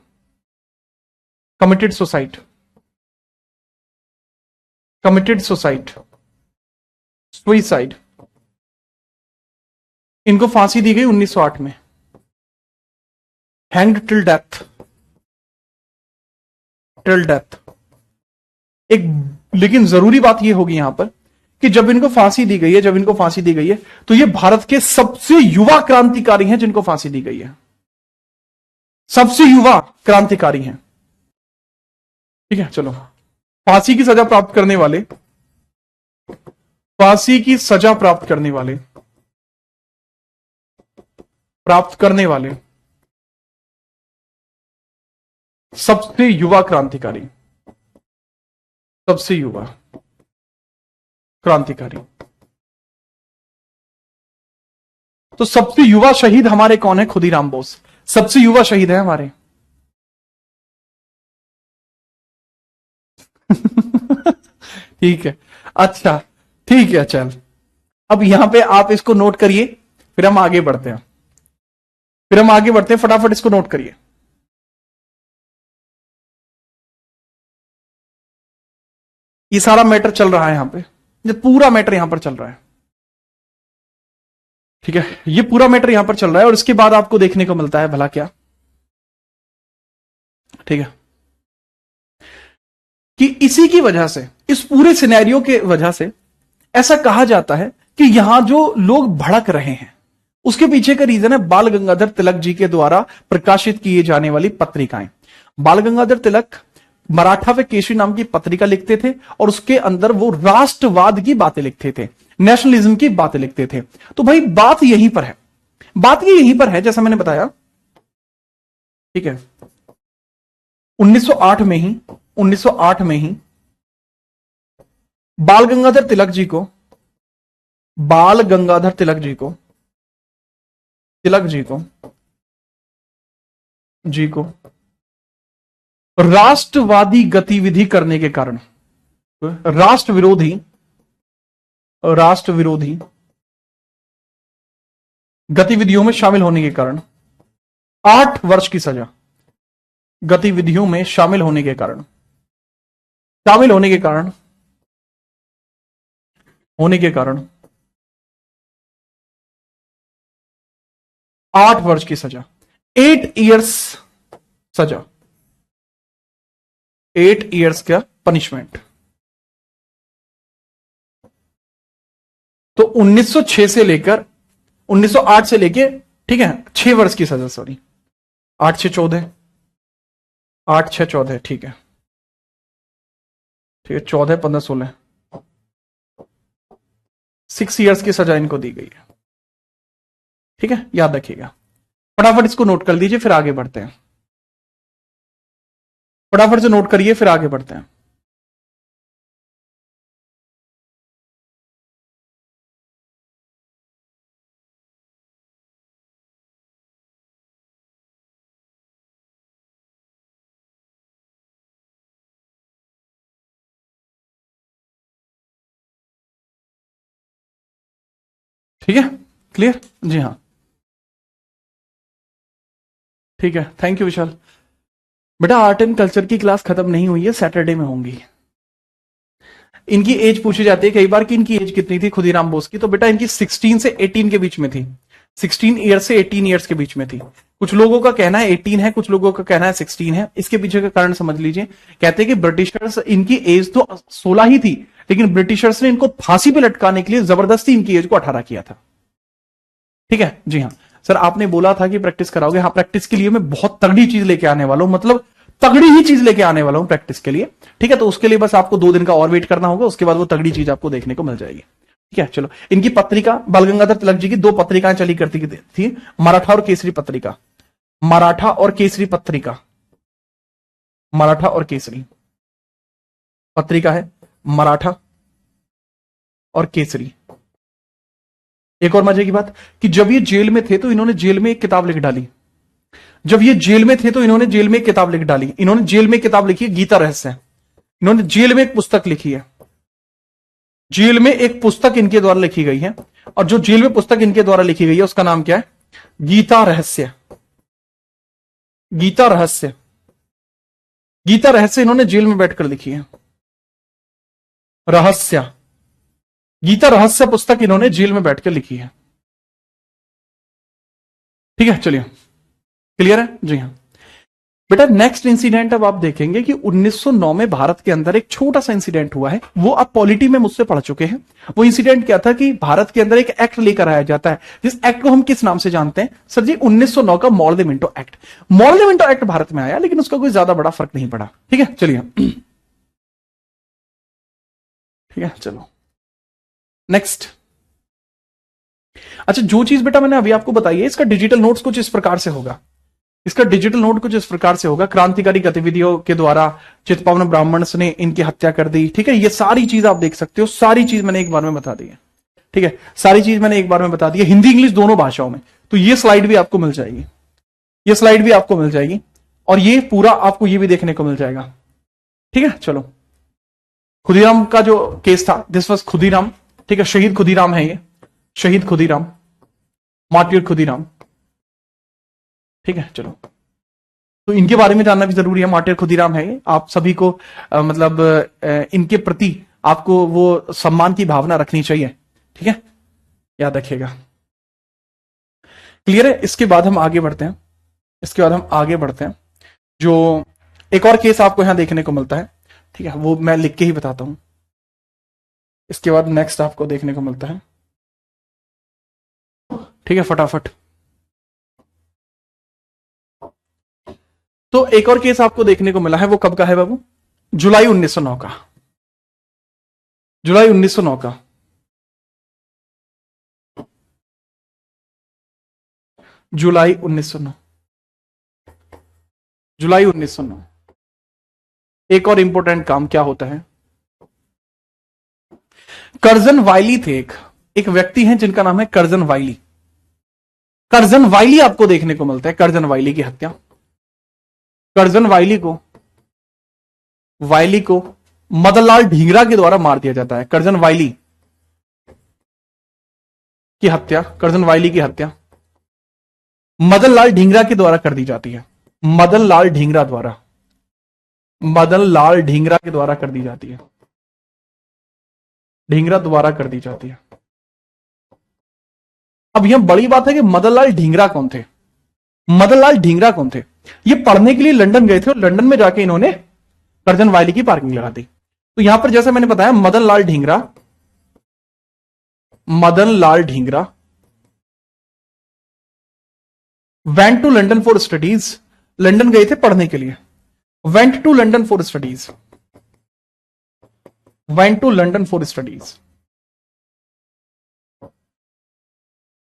Speaker 2: कमिटेड सुसाइड। इनको फांसी दी गई 1908 में, हैंग्ड टिल डेथ। एक लेकिन जरूरी बात यह होगी यहां पर कि जब इनको फांसी दी गई है, तो ये भारत के सबसे युवा क्रांतिकारी हैं जिनको फांसी दी गई है, सबसे युवा क्रांतिकारी हैं। ठीक है, चलो, फांसी की सजा प्राप्त करने वाले सबसे युवा क्रांतिकारी, तो सबसे युवा शहीद हमारे कौन है? खुदीराम बोस सबसे युवा शहीद है हमारे। ठीक है, अच्छा, ठीक है, चल, अब यहां पे आप इसको नोट करिए, फिर हम आगे बढ़ते हैं, फटाफट इसको नोट करिए। ये सारा मैटर चल रहा है यहां पे, ये पूरा मैटर यहां पर चल रहा है। ठीक है, ये पूरा मैटर यहां पर चल रहा है, और इसके बाद आपको देखने को मिलता है भला क्या, ठीक है, कि इसी की वजह से, इस पूरे सिनेरियो के वजह से ऐसा कहा जाता है कि यहां जो लोग भड़क रहे हैं उसके पीछे का रीजन है बाल गंगाधर तिलक जी के द्वारा प्रकाशित किए जाने वाली पत्रिकाएं। बाल गंगाधर तिलक मराठा व केसरी नाम की पत्रिका लिखते थे, और उसके अंदर वो राष्ट्रवाद की बातें लिखते थे, नेशनलिज्म की बातें लिखते थे। तो भाई बात यहीं पर है, जैसा मैंने बताया। ठीक है, 1908 में ही बाल गंगाधर तिलक जी को राष्ट्रवादी गतिविधि करने के कारण, राष्ट्र विरोधी गतिविधियों में शामिल होने के कारण 8 वर्ष की सजा, गतिविधियों में शामिल होने के कारण 8 वर्ष की सजा, 8 इयर्स सजा, 8 इयर्स का पनिशमेंट। तो 1908 से लेके, ठीक है, 6 वर्ष की सजा, सॉरी, 8 6 14, ठीक है, 14 15 16, 6 इयर्स की सजा इनको दी गई है। ठीक है, याद रखिएगा, फटाफट इसको नोट कर लीजिए, फिर आगे बढ़ते हैं, फटाफट से नोट करिए, फिर आगे बढ़ते हैं। ठीक है, क्लियर? जी हाँ, ठीक है, थैंक यू विशाल। बेटा आर्ट एंड कल्चर की क्लास खत्म नहीं हुई है, सैटरडे में होंगी। इनकी एज पूछी जाती है कई बार कि इनकी एज कितनी थी खुदीराम बोस की, तो बेटा इनकी 16 से 18 के बीच में थी, 16 ईयर से 18 ईयर्स के बीच में थी। कुछ लोगों का कहना है 18 है, कुछ लोगों का कहना है 16 है। इसके पीछे का कारण समझ लीजिए। कहते हैं कि ब्रिटिशर्स, इनकी एज तो 16 ही थी, लेकिन ब्रिटिशर्स ने इनको फांसी पे लटकाने के लिए जबरदस्ती इनकी एज को 18 किया था। ठीक है, जी हाँ सर, आपने बोला था कि प्रैक्टिस कराओगे। हाँ, प्रैक्टिस के लिए मैं बहुत तगड़ी चीज लेके आने वाला हूं, मतलब तगड़ी ही चीज लेके आने वाला हूं प्रैक्टिस के लिए। ठीक है, तो उसके लिए बस आपको 2 दिन का और वेट करना होगा, उसके बाद वो तगड़ी चीज आपको देखने को मिल जाएगी। ठीक है, चलो। इनकी पत्रिका, बाल गंगाधर तिलक जी की 2 पत्रिकाएं चली करती थी, मराठा और केसरी पत्रिका। मराठा और केसरी पत्रिका, मराठा और केसरी पत्रिका है, मराठा और केसरी। एक और मजे की बात कि जब ये जेल में थे तो इन्होंने जेल में एक किताब लिख डाली। जब ये जेल में थे तो इन्होंने जेल में एक किताब लिख डाली। इन्होंने जेल में किताब लिखी है गीता रहस्य। इन्होंने जेल में एक पुस्तक लिखी है, जेल में एक पुस्तक इनके द्वारा लिखी गई है, और जो जेल में पुस्तक इनके द्वारा लिखी गई है उसका नाम क्या है? गीता रहस्य। गीता रहस्य, गीता रहस्य इन्होंने जेल में बैठकर लिखी है। रहस्य, गीता रहस्य पुस्तक इन्होंने जेल में बैठकर लिखी है। ठीक है, चलिए, क्लियर है? जी हाँ बेटा। नेक्स्ट इंसिडेंट अब आप देखेंगे कि 1909 में भारत के अंदर एक छोटा सा इंसिडेंट हुआ है, वो आप पॉलिटी में मुझसे पढ़ चुके हैं। वो इंसिडेंट क्या था कि भारत के अंदर एक एक्ट लेकर आया जाता है, जिस एक्ट को हम किस नाम से जानते हैं? सर जी, 1909 का Morley Minto act. Morley Minto act Bharat में आया, लेकिन उसका कोई ज्यादा बड़ा फर्क नहीं पड़ा। ठीक है, चलिए, ठीक है, चलो नेक्स्ट। अच्छा, जो चीज बेटा मैंने अभी आपको बताई है, इसका डिजिटल नोट्स कुछ इस प्रकार से होगा। इसका डिजिटल नोट कुछ इस प्रकार से होगा: क्रांतिकारी गतिविधियों के द्वारा चित्पावन ब्राह्मण ने इनकी हत्या कर दी। ठीक है, ये सारी चीज आप देख सकते हो, सारी चीज मैंने एक बार में बता दी है। ठीक है, सारी चीज मैंने एक बार में बता दी है, हिंदी इंग्लिश दोनों भाषाओं में। तो ये स्लाइड भी आपको मिल जाएगी, ये स्लाइड भी आपको मिल जाएगी, और ये पूरा आपको ये भी देखने को मिल जाएगा। ठीक है, चलो, खुदीराम का जो केस था, दिस वॉज खुदीराम। ठीक है, शहीद खुदीराम है ये, शहीद खुदीराम, मार्टिर खुदीराम। ठीक है, चलो, तो इनके बारे में जानना भी जरूरी है। मार्टिर खुदीराम है ये, आप सभी को मतलब इनके प्रति आपको वो सम्मान की भावना रखनी चाहिए। ठीक है, याद रखिएगा। क्लियर है? इसके बाद हम आगे बढ़ते हैं, इसके बाद हम आगे बढ़ते हैं। जो एक और केस आपको यहां देखने को मिलता है, ठीक है, वो मैं लिख के ही बताता हूं। इसके बाद नेक्स्ट आपको देखने को मिलता है। ठीक है, फटाफट। तो एक और केस आपको देखने को मिला है, वो कब का है बाबू? जुलाई 1909 का, जुलाई 1909 का। जुलाई 1909, जुलाई 1909। एक और इंपॉर्टेंट काम क्या होता है? कर्जन वाइली थे, एक व्यक्ति हैं जिनका नाम है कर्जन वाइली। कर्जन वाइली आपको देखने को मिलता है, कर्जन वाइली की हत्या। कर्जन वाइली को मदनलाल ढींगरा के द्वारा मार दिया जाता है। कर्जन वाइली की हत्या, कर्जन वाइली की हत्या मदनलाल ढींगरा के द्वारा कर दी जाती है। मदनलाल ढींगरा द्वारा, मदनलाल ढींगरा के द्वारा कर दी जाती है, ढींगरा द्वारा कर दी जाती है। अब यह बड़ी बात है कि मदनलाल ढींगरा कौन थे? मदनलाल ढींगरा कौन थे? ये पढ़ने के लिए लंदन गए थे, और लंदन में जाके इन्होंने कर्जन वाइली की पार्किंग लगा दी। तो यहां पर जैसे मैंने बताया, Madanlal Dhingra, Madanlal Dhingra went to London for studies, London गए थे पढ़ने के लिए। Went to London for studies, went to London for studies,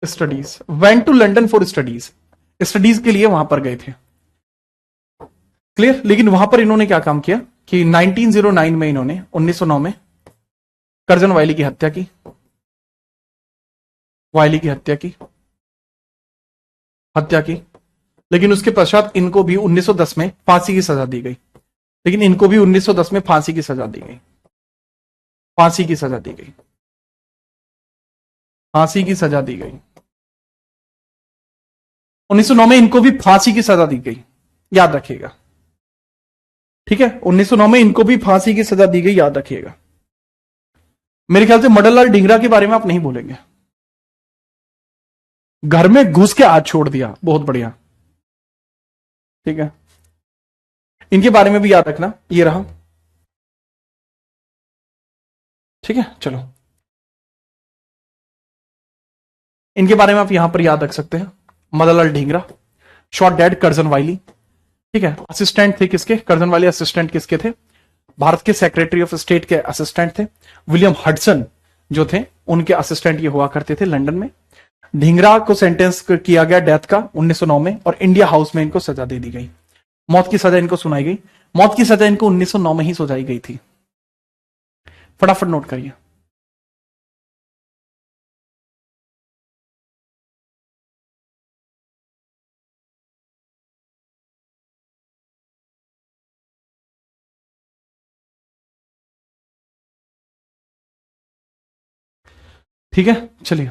Speaker 2: studies, went to London for studies, studies के लिए वहां पर गए थे। क्लियर? लेकिन वहां पर इन्होंने क्या काम किया कि 1909 में, इन्होंने 1909 में कर्जन वाइली की हत्या की, वाइली की हत्या की, हत्या की। लेकिन उसके पश्चात इनको भी 1910 में फांसी की सजा दी गई। लेकिन इनको भी 1910 में फांसी की सजा दी गई, फांसी की सजा दी गई, फांसी की सजा दी गई। 1909 में इनको भी फांसी की सजा दी गई, याद रखिएगा। ठीक है, 1909 में इनको भी फांसी की सजा दी गई, याद रखिएगा। मेरे ख्याल से मदनलाल ढींगरा के बारे में आप नहीं बोलेंगे। घर में घुस के हाथ छोड़ दिया, बहुत बढ़िया। ठीक है, इनके बारे में भी याद रखना, ये रहा। ठीक है, चलो, इनके बारे में आप यहां पर याद रख सकते हैं। Madanlal Dhingra, shot dead Curzon Wyllie. ठीक है, असिस्टेंट थे किसके? कर्जन वाइली असिस्टेंट किसके थे? भारत के सेक्रेटरी ऑफ स्टेट के असिस्टेंट थे। विलियम हडसन जो थे, उनके असिस्टेंट ये हुआ करते थे लंदन में। ढींगरा को सेंटेंस किया गया डेथ का 1909 में, और इंडिया हाउस में इनको सजा दे दी गई। मौत की सजा इनको सुनाई गई। मौत की सजा इनको 1909 में ही सुनाई गई थी। फटाफट नोट करिए। ठीक है, चलिए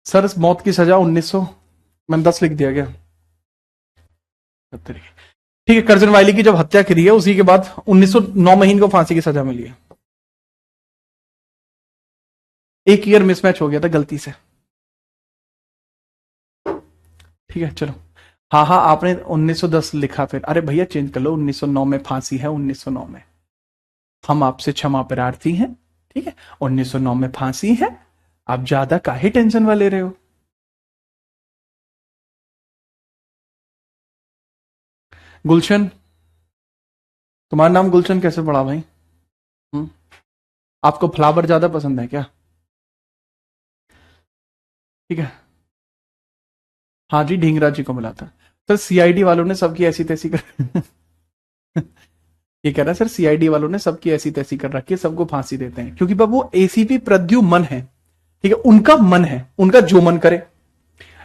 Speaker 2: सर इस मौत की सजा 1900, मैंने 10 लिख दिया क्या? ठीक है, करजन वायली की जब हत्या करी है उसी के बाद 1909 में ही इनको फांसी की सजा मिली है। एक ईयर मिसमैच हो गया था गलती से। ठीक है चलो, हाँ हाँ आपने 1910 लिखा, फिर अरे भैया चेंज कर लो, 1909 में फांसी है, 1909 में। हम आपसे क्षमा प्रार्थी हैं, ठीक है, 1909 में फांसी है, आप ज्यादा काहे टेंशन वाले रहे हो। गुलशन, तुम्हारा नाम गुलशन कैसे पड़ा भाई? आपको फ्लावर ज्यादा पसंद है क्या? ठीक है, हाँ जी ढींगरा जी को मिला था। सर सीआईडी वालों ने सबकी ऐसी तैसी कर ये कह रहा है सर सीआईडी वालों ने सबकी ऐसी तैसी कर रखी है, सबको फांसी देते हैं, क्योंकि बाबू एसीपी प्रद्युमन है, ठीक है, उनका मन है, उनका जो मन करे।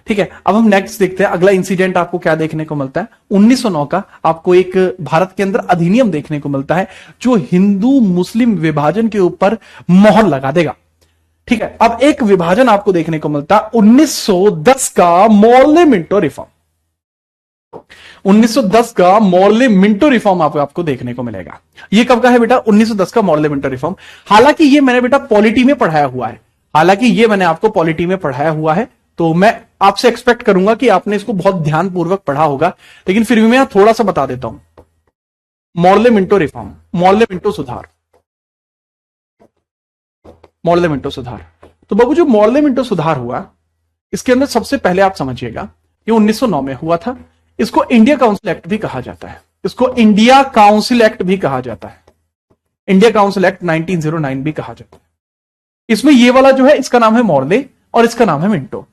Speaker 2: ठीक है, अब हम नेक्स्ट देखते हैं अगला इंसिडेंट आपको क्या देखने को मिलता है। 1909 का आपको एक भारत के अंदर अधिनियम देखने को मिलता है जो हिंदू मुस्लिम विभाजन के ऊपर मोहर लगा देगा। ठीक है, अब एक विभाजन आपको देखने को मिलता है 1910 का मॉर्ले मिंटो रिफॉर्म। 1910 का मॉर्ले मिंटो रिफॉर्म आपको देखने को मिलेगा। ये कब का है बेटा? 1910 का मॉर्ले मिंटो रिफॉर्म। हालांकि ये मैंने बेटा पॉलिटी में पढ़ाया हुआ है, हालांकि ये मैंने आपको पॉलिटी में पढ़ाया हुआ है, तो मैं आपसे एक्सपेक्ट करूंगा कि आपने इसको बहुत ध्यानपूर्वक पढ़ा होगा, लेकिन फिर भी मैं थोड़ा सा बता देता हूं। Morley Minto reform, Morley Minto सुधार, मॉर्ले मिंटो सुधार। तो बाबू जो मॉर्ले मिंटो सुधार हुआ, इसके अंदर सबसे पहले आप समझिएगा ये 1909 में हुआ था। इसको इंडिया काउंसिल एक्ट भी कहा जाता है, इसको इंडिया काउंसिल एक्ट भी कहा जाता है, इंडिया काउंसिल एक्ट 1909 भी कहा जाता है। इसमें ये वाला जो है इसका नाम है मॉर्ले और इसका नाम है मिंटो।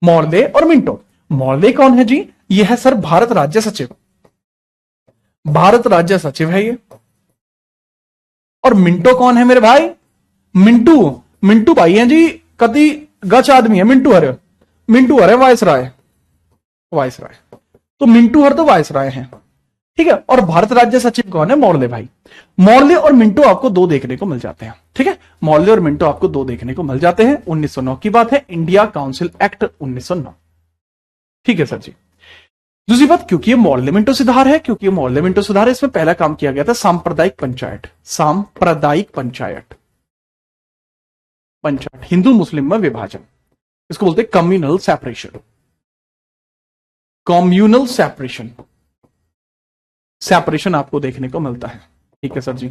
Speaker 2: मॉर्ले और मिंटो। मॉर्ले कौन है जी? ये है सर भारत राज्य सचिव, भारत राज्य सचिव है ये। और मिंटो कौन है मेरे भाई? मिंटू, मिंटू भाई हैं जी, कति गच आदमी है मिंटू हर, मिंटू हर है वायसराय, वायसराय। तो मिंटू हर तो वायसराय हैं, ठीक है। और भारत राज्य सचिव कौन है? मॉर्ले भाई। मॉर्ले और मिंटो आपको दो देखने को मिल जाते हैं, ठीक है, मॉर्ले और मिंटो आपको दो देखने को मिल जाते हैं। 1909 की बात है, इंडिया काउंसिल एक्ट 1909, ठीक है सर जी। दूसरी बात, क्योंकि ये मॉर्ले मिंटो सुधार है, क्योंकि ये मॉर्ले मिंटो सुधार है, इसमें पहला काम किया गया था सांप्रदायिक पंचायत, सांप्रदायिक पंचायत, पंचायत, हिंदू मुस्लिम में विभाजन, इसको बोलते हैं communal separation, communal separation, separation आपको देखने को मिलता है, ठीक है सर जी।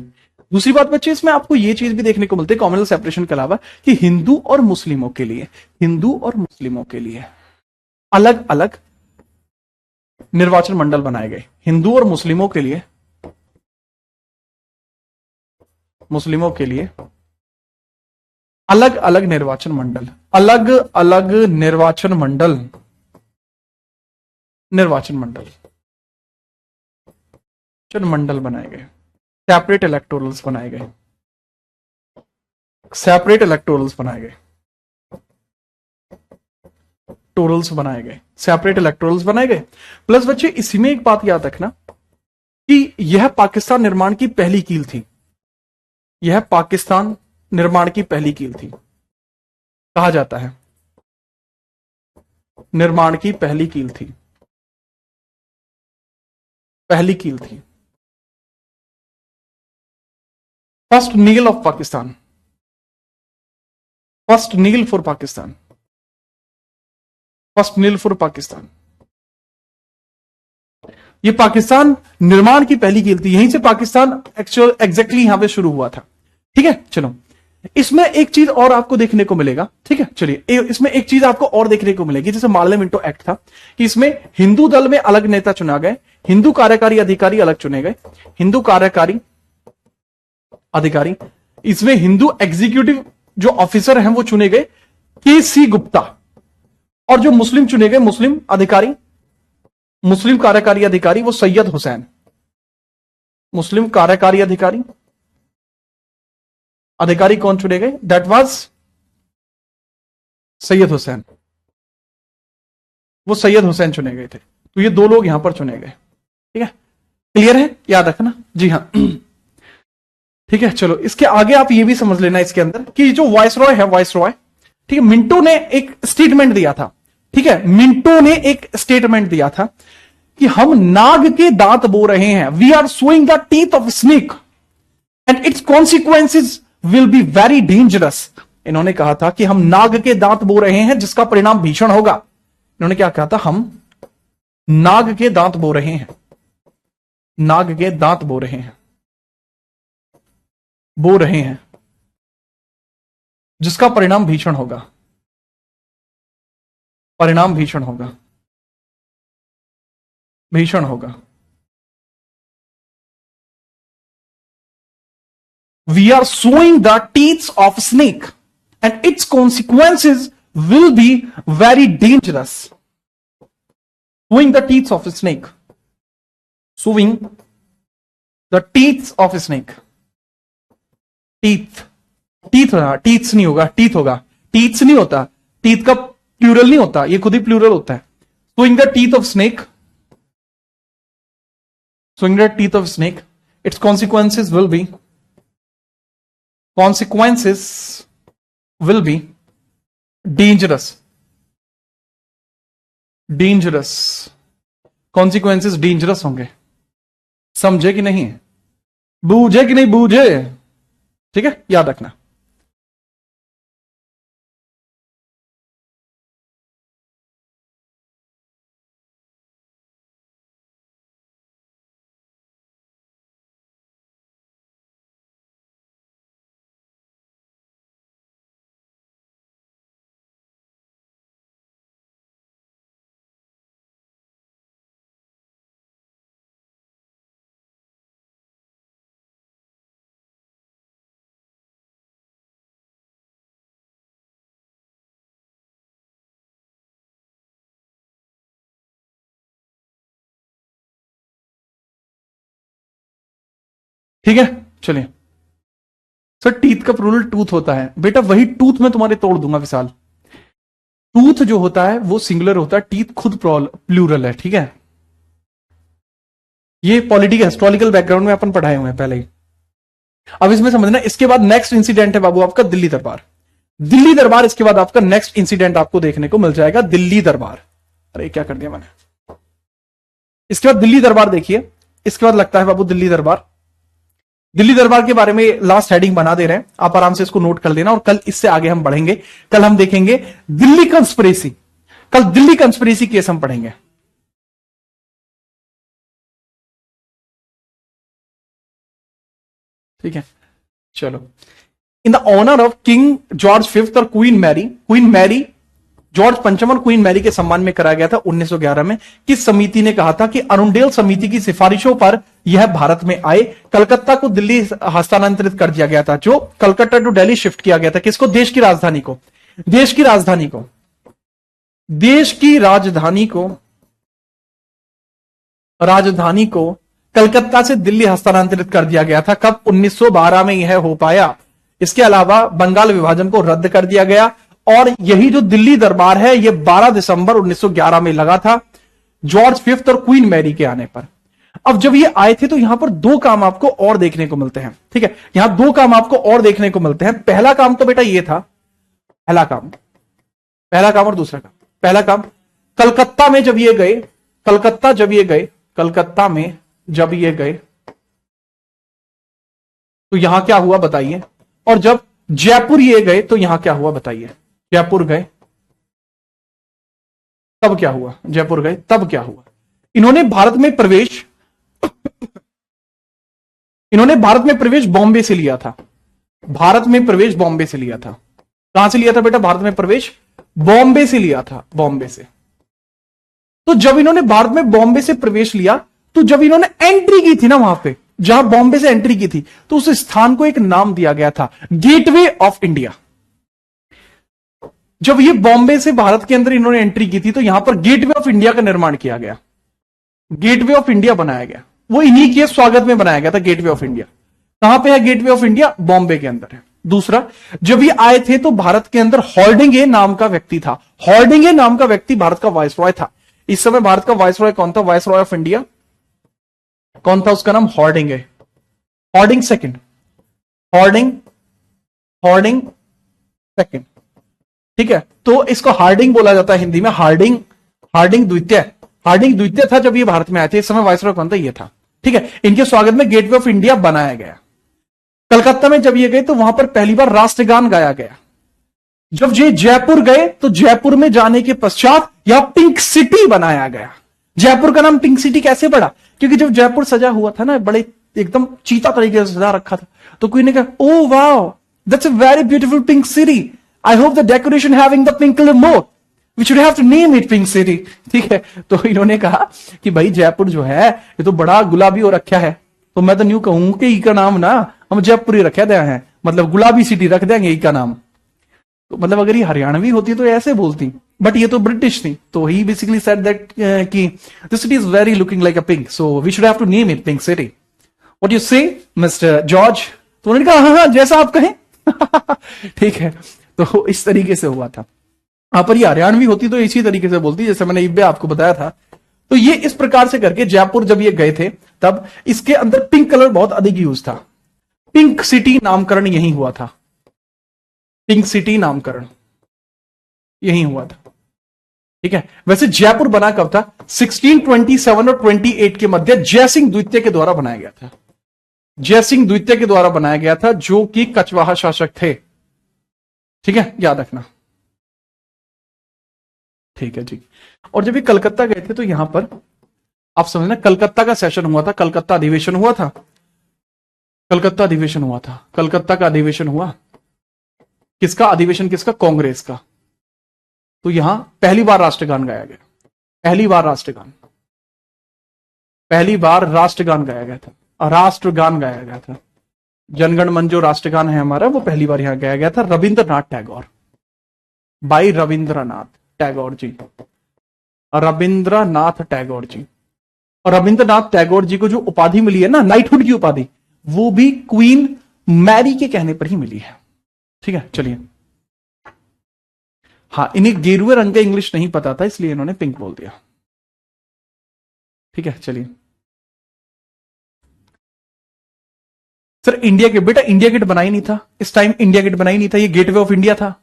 Speaker 2: दूसरी बात बच्चे, इसमें आपको ये चीज भी देखने को मिलती है कम्युनल सेपरेशन के अलावा कि हिंदू और मुस्लिमों के लिए, हिंदू और मुस्लिमों के लिए अलग अलग निर्वाचन मंडल बनाए गए। हिंदू और मुस्लिमों के लिए, मुस्लिमों के लिए अलग अलग निर्वाचन मंडल, अलग अलग निर्वाचन मंडल, निर्वाचन मंडल, मंडल बनाए गए, सेपरेट इलेक्टोरल्स बनाए गए, सेपरेट इलेक्टोरल्स बनाए गए, टोरल्स बनाए गए, सेपरेट इलेक्टोरल्स बनाए गए। प्लस बच्चे इसी में एक बात याद रखना कि यह पाकिस्तान निर्माण की पहली कील थी, यह पाकिस्तान निर्माण की पहली कील थी, कहा जाता है निर्माण की पहली कील थी, पहली कील थी, first nail of Pakistan, first nail for Pakistan, first nail for Pakistan. ये पाकिस्तान निर्माण की पहली कील थी, यहीं से पाकिस्तान एग्जैक्टली यहां पे शुरू हुआ था, ठीक है। चलो, इसमें एक चीज और आपको देखने को मिलेगा, ठीक है, चलिए इसमें एक चीज आपको और देखने को मिलेगी, जैसे मॉर्ले मिंटो एक्ट था कि इसमें हिंदू दल में अलग नेता चुना गए, हिंदू कार्यकारी अधिकारी अलग चुने गए, हिंदू कार्यकारी अधिकारी, इसमें हिंदू एग्जीक्यूटिव जो ऑफिसर हैं वो चुने गए के.सी. गुप्ता, और जो मुस्लिम चुने गए, मुस्लिम अधिकारी, मुस्लिम कार्यकारी अधिकारी वो सैयद हुसैन, मुस्लिम कार्यकारी अधिकारी, अधिकारी कौन चुने गए? दैट वाज सैयद हुसैन, वो सैयद हुसैन चुने गए थे। तो ये दो लोग यहां पर चुने गए, ठीक है, क्लियर है, याद रखना जी हाँ। ठीक है, चलो इसके आगे आप ये भी समझ लेना इसके अंदर कि जो वायसरॉय है, वायसरॉय, ठीक है, मिंटो ने एक स्टेटमेंट दिया था। ठीक है, मिंटो ने एक स्टेटमेंट दिया था कि हम नाग के दांत बो रहे हैं, we are sowing the teeth of snake and its consequences will be very dangerous. इन्होंने कहा था कि हम नाग के दांत बो रहे हैं जिसका परिणाम भीषण होगा। इन्होंने क्या कहा था? हम नाग के दांत बो रहे हैं, नाग के दांत बो रहे हैं, बो रहे हैं जिसका परिणाम भीषण होगा, परिणाम भीषण होगा, भीषण होगा। We are sowing the teeths of snake and its consequences will be very dangerous. Sowing the teeths of snake, sowing the teeths of snake, teeth, teeth teeths नहीं होगा, टीथ होगा, टीथ्स नहीं होता, टीथ का प्लूरल नहीं होता, ये खुद ही प्लूरल होता है। Sowing the teeth of snake, sowing the teeth of snake, its consequences will be, consequences will be dangerous, dangerous, consequences dangerous होंगे। समझे कि नहीं? बूझे कि नहीं बूझे? ठीक है, याद रखना। ठीक है, चलिए सर, टीथ का प्लूरल टूथ होता है बेटा, वही टूथ मैं तुम्हारे तोड़ दूंगा विशाल। टूथ जो होता है वो सिंगुलर होता है, टीथ खुद प्लूरल है। ठीक है, ये पॉलिटिकल हिस्टोरिकल बैकग्राउंड में अपन पढ़ाए हुए हैं पहले ही। अब इसमें समझना, इसके बाद नेक्स्ट इंसिडेंट है बाबू आपका दिल्ली दरबार। दिल्ली दरबार, इसके बाद आपका नेक्स्ट इंसिडेंट आपको देखने को मिल जाएगा दिल्ली दरबार। अरे क्या कर दिया मैंने? इसके बाद दिल्ली दरबार देखिए, इसके बाद लगता है बाबू दिल्ली दरबार। दिल्ली दरबार के बारे में लास्ट हेडिंग बना दे रहे हैं, आप आराम से इसको नोट कर लेना और कल इससे आगे हम बढ़ेंगे। कल हम देखेंगे दिल्ली कंस्पिरेसी, कल दिल्ली कंस्पिरेसी केस हम पढ़ेंगे। ठीक है, चलो। In the honour of king George fifth और क्वीन मैरी, जॉर्ज पंचम और क्वीन मैरी के सम्मान में कराया गया था 1911 में। किस समिति ने कहा था कि अरुणडेल समिति की सिफारिशों पर यह भारत में आए। कलकत्ता को दिल्ली हस्तांतरित कर दिया गया था, जो कलकत्ता टू दिल्ली शिफ्ट किया गया था। किसको? देश की राजधानी को, देश की राजधानी को, देश की राजधानी को, राजधानी को कलकत्ता से दिल्ली हस्तांतरित कर दिया गया था। कब? 1912 में यह हो पाया। इसके अलावा बंगाल विभाजन को रद्द कर दिया गया और यही जो दिल्ली दरबार है यह 12 दिसंबर 1911 में लगा था, जॉर्ज फिफ्थ और क्वीन मैरी के आने पर। अब जब ये आए थे तो यहां पर दो काम आपको और देखने को मिलते हैं। ठीक है, यहां दो काम आपको और देखने को मिलते हैं। पहला काम तो बेटा ये था, पहला काम और दूसरा काम। पहला काम, कलकत्ता में जब ये गए, कलकत्ता जब ये गए, कलकत्ता में जब ये गए तो यहां क्या हुआ बताइए। और जब जयपुर ये गए तो यहां क्या हुआ बताइए। जयपुर गए तब क्या हुआ, जयपुर गए तब क्या हुआ। इन्होंने भारत में प्रवेश बॉम्बे से लिया था। भारत में प्रवेश बॉम्बे से लिया था। कहां से लिया था बेटा? भारत में प्रवेश बॉम्बे से लिया था, बॉम्बे से। तो जब इन्होंने भारत में बॉम्बे से प्रवेश लिया तो जब इन्होंने एंट्री की थी ना, वहां पे जहां बॉम्बे से एंट्री की थी, तो उस स्थान को एक नाम दिया गया था, गेटवे ऑफ इंडिया। जब ये बॉम्बे से भारत के अंदर इन्होंने एंट्री की थी तो यहां पर गेटवे ऑफ इंडिया का निर्माण किया गया, गेटवे ऑफ इंडिया बनाया गया। वो इन्हीं के स्वागत में बनाया गया था गेटवे ऑफ इंडिया। कहां पे है गेटवे ऑफ इंडिया? बॉम्बे के अंदर है। दूसरा, जब ये आए थे तो भारत के अंदर हॉर्डिंगे नाम का व्यक्ति था। हॉर्डिंगे नाम का व्यक्ति भारत का वायसरॉय था। इस समय भारत का वायसरॉय कौन था? वायसरॉय ऑफ इंडिया कौन था? उसका नाम Hardinge, Hardinge second. Hardinge, Hardinge second, ठीक है। तो इसको हार्डिंग बोला जाता है हिंदी में, हार्डिंग, हार्डिंग द्वितीय, हार्डिंग द्वितीय था जब ये भारत में आए थे, इस समय वाइसरॉय कौन था, ये था, ठीक है। इनके स्वागत में गेटवे ऑफ इंडिया बनाया गया। कलकत्ता में जब ये गए तो वहां पर पहली बार राष्ट्रगान गाया गया। जब ये जयपुर गए तो जयपुर में जाने के पश्चात यह पिंक सिटी बनाया गया। जयपुर का नाम पिंक सिटी कैसे पड़ा, क्योंकि जब जयपुर सजा हुआ था ना, बड़े एकदम चीता तरीके से सजा रखा था, तो कोई ने कहा, oh wow that's a very beautiful pink city, I hope the decoration having the pink colour more, we should have to name it pink city, ठीक है। तो इन्होंने कहा कि भाई जयपुर जो है ये तो बड़ा गुलाबी हो रखा है, तो मैं तो न्यू कहूं कि ई का नाम ना हम जयपुर ही रखे दे हैं, मतलब गुलाबी सिटी रख देंगे ई का नाम। तो मतलब अगर ये हरियाणवी होती तो ऐसे बोलती, बट ये तो ब्रिटिश थी, तो ही बेसिकली सेड दैट कि this city is very looking like a pink, so we should have to name it pink city, what you say mister George. तो उन्होंने कहा हाँ हाँ जैसा आप कहें ठीक है। तो इस तरीके से हुआ था। हाँ, पर ये हरियाणवी होती तो इसी तरीके से बोलती, जैसे मैंने इब्बे आपको बताया था। तो ये इस प्रकार से करके जयपुर जब ये गए थे तब इसके अंदर पिंक कलर बहुत अधिक यूज था। पिंक सिटी नामकरण यही हुआ था, पिंक सिटी नामकरण यही हुआ था, ठीक है। वैसे जयपुर बना कब था, 1627 और 28 के मध्य जयसिंह द्वितीय के द्वारा बनाया गया था। जयसिंह द्वितीय के द्वारा बनाया गया था, जो कि कछवाहा शासक थे, ठीक है, याद रखना, ठीक है जी। और जब ये कलकत्ता गए थे तो यहां पर आप समझना कलकत्ता का सेशन हुआ था, कलकत्ता अधिवेशन हुआ था, कलकत्ता अधिवेशन हुआ था, कलकत्ता का अधिवेशन हुआ, किसका अधिवेशन, किसका, कांग्रेस का। तो यहां पहली बार राष्ट्रगान गाया गया, पहली बार राष्ट्रगान, पहली बार राष्ट्रगान गाया गया था, राष्ट्रगान गाया गया था। जनगण मन जो राष्ट्रगान है हमारा, वो पहली बार यहां गाया गया था, रविंद्रनाथ टैगोर, बाई रविंद्रनाथ टैगोर जी, रविंद्रनाथ टैगोर जी। और रविंद्रनाथ टैगोर जी को जो उपाधि मिली है ना, नाइटहुड की उपाधि, वो भी क्वीन मैरी के कहने पर ही मिली है, ठीक है। चलिए, हाँ, इन्हें गेरुए रंग का इंग्लिश नहीं पता था, इसलिए इन्होंने पिंक बोल दिया, ठीक है। चलिए सर, इंडिया गेट, बेटा इंडिया गेट बना ही नहीं था इस टाइम, इंडिया गेट बना ही नहीं था, ये गेटवे ऑफ इंडिया था।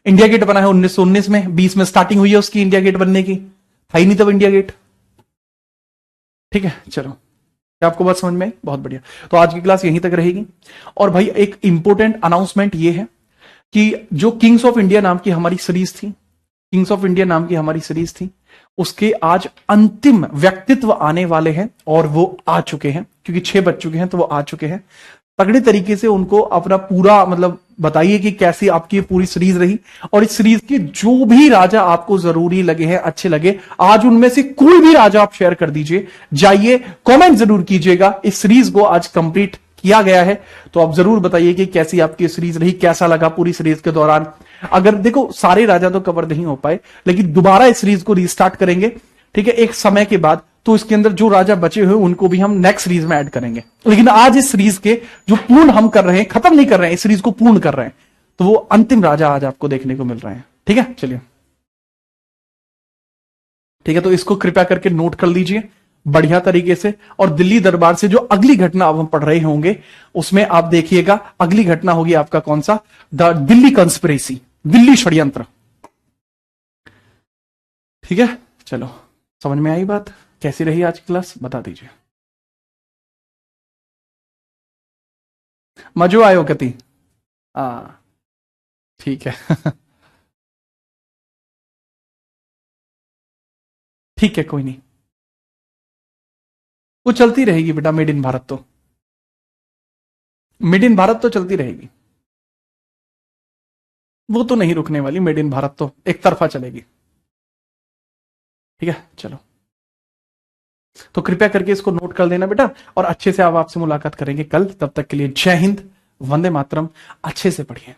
Speaker 2: इंडिया गेट बना है 1919 में, 20 में स्टार्टिंग हुई है उसकी इंडिया गेट बनने की, था ही नहीं तब इंडिया गेट, ठीक है। चलो, क्या आपको बात समझ में आई, बहुत बढ़िया। तो आज की क्लास यहीं तक रहेगी। और भाई एक इंपॉर्टेंट अनाउंसमेंट ये है कि जो किंग्स ऑफ इंडिया नाम की हमारी सीरीज थी, किंग्स ऑफ इंडिया नाम की हमारी सीरीज थी, उसके आज अंतिम व्यक्तित्व आने वाले हैं, और वो आ चुके हैं, क्योंकि 6 बज चुके हैं, तो वो आ चुके हैं। तगड़े तरीके से उनको अपना पूरा मतलब बताइए कि कैसी आपकी पूरी सीरीज रही, और इस सीरीज के जो भी राजा आपको जरूरी लगे हैं, अच्छे लगे, आज उनमें से कोई भी राजा आप शेयर कर दीजिए, जाइए कमेंट जरूर कीजिएगा। इस सीरीज को आज कंप्लीट किया गया है, तो आप जरूर बताइए कि कैसी आपकी सीरीज रही, कैसा लगा पूरी सीरीज के दौरान। अगर देखो सारे राजा तो कवर नहीं हो पाए, लेकिन दोबारा इस सीरीज को रीस्टार्ट करेंगे, ठीक है, एक समय के बाद, तो इसके अंदर जो राजा बचे हुए उनको भी हम नेक्स्ट सीरीज में ऐड करेंगे। लेकिन आज इस सीरीज के जो पूर्ण हम कर रहे हैं, खत्म नहीं कर रहे हैं, इस सीरीज को पूर्ण कर रहे हैं, तो वो अंतिम राजा आज आपको देखने को मिल रहे हैं, ठीक है। चलिए, ठीक है, तो इसको कृपया करके नोट कर लीजिए बढ़िया तरीके से। और दिल्ली दरबार से जो अगली घटना अब हम पढ़ रहे होंगे, उसमें आप देखिएगा अगली घटना होगी आपका कौन सा, द दिल्ली कंस्पिरेसी, दिल्ली षड्यंत्र, ठीक है। चलो, समझ में आई बात, कैसी रही आज की क्लास, बता दीजिए। मजो आयो कति, ठीक है ठीक है, कोई नहीं, वो चलती रहेगी बेटा, मेड इन भारत, तो मेड इन भारत तो चलती रहेगी, वो तो नहीं रुकने वाली, मेड इन भारत तो एक तरफा चलेगी, ठीक है। चलो, तो कृपया करके इसको नोट कर देना बेटा, और अच्छे से आप आपसे मुलाकात करेंगे कल। तब तक के लिए जय हिंद, वंदे मातरम, अच्छे से पढ़िए।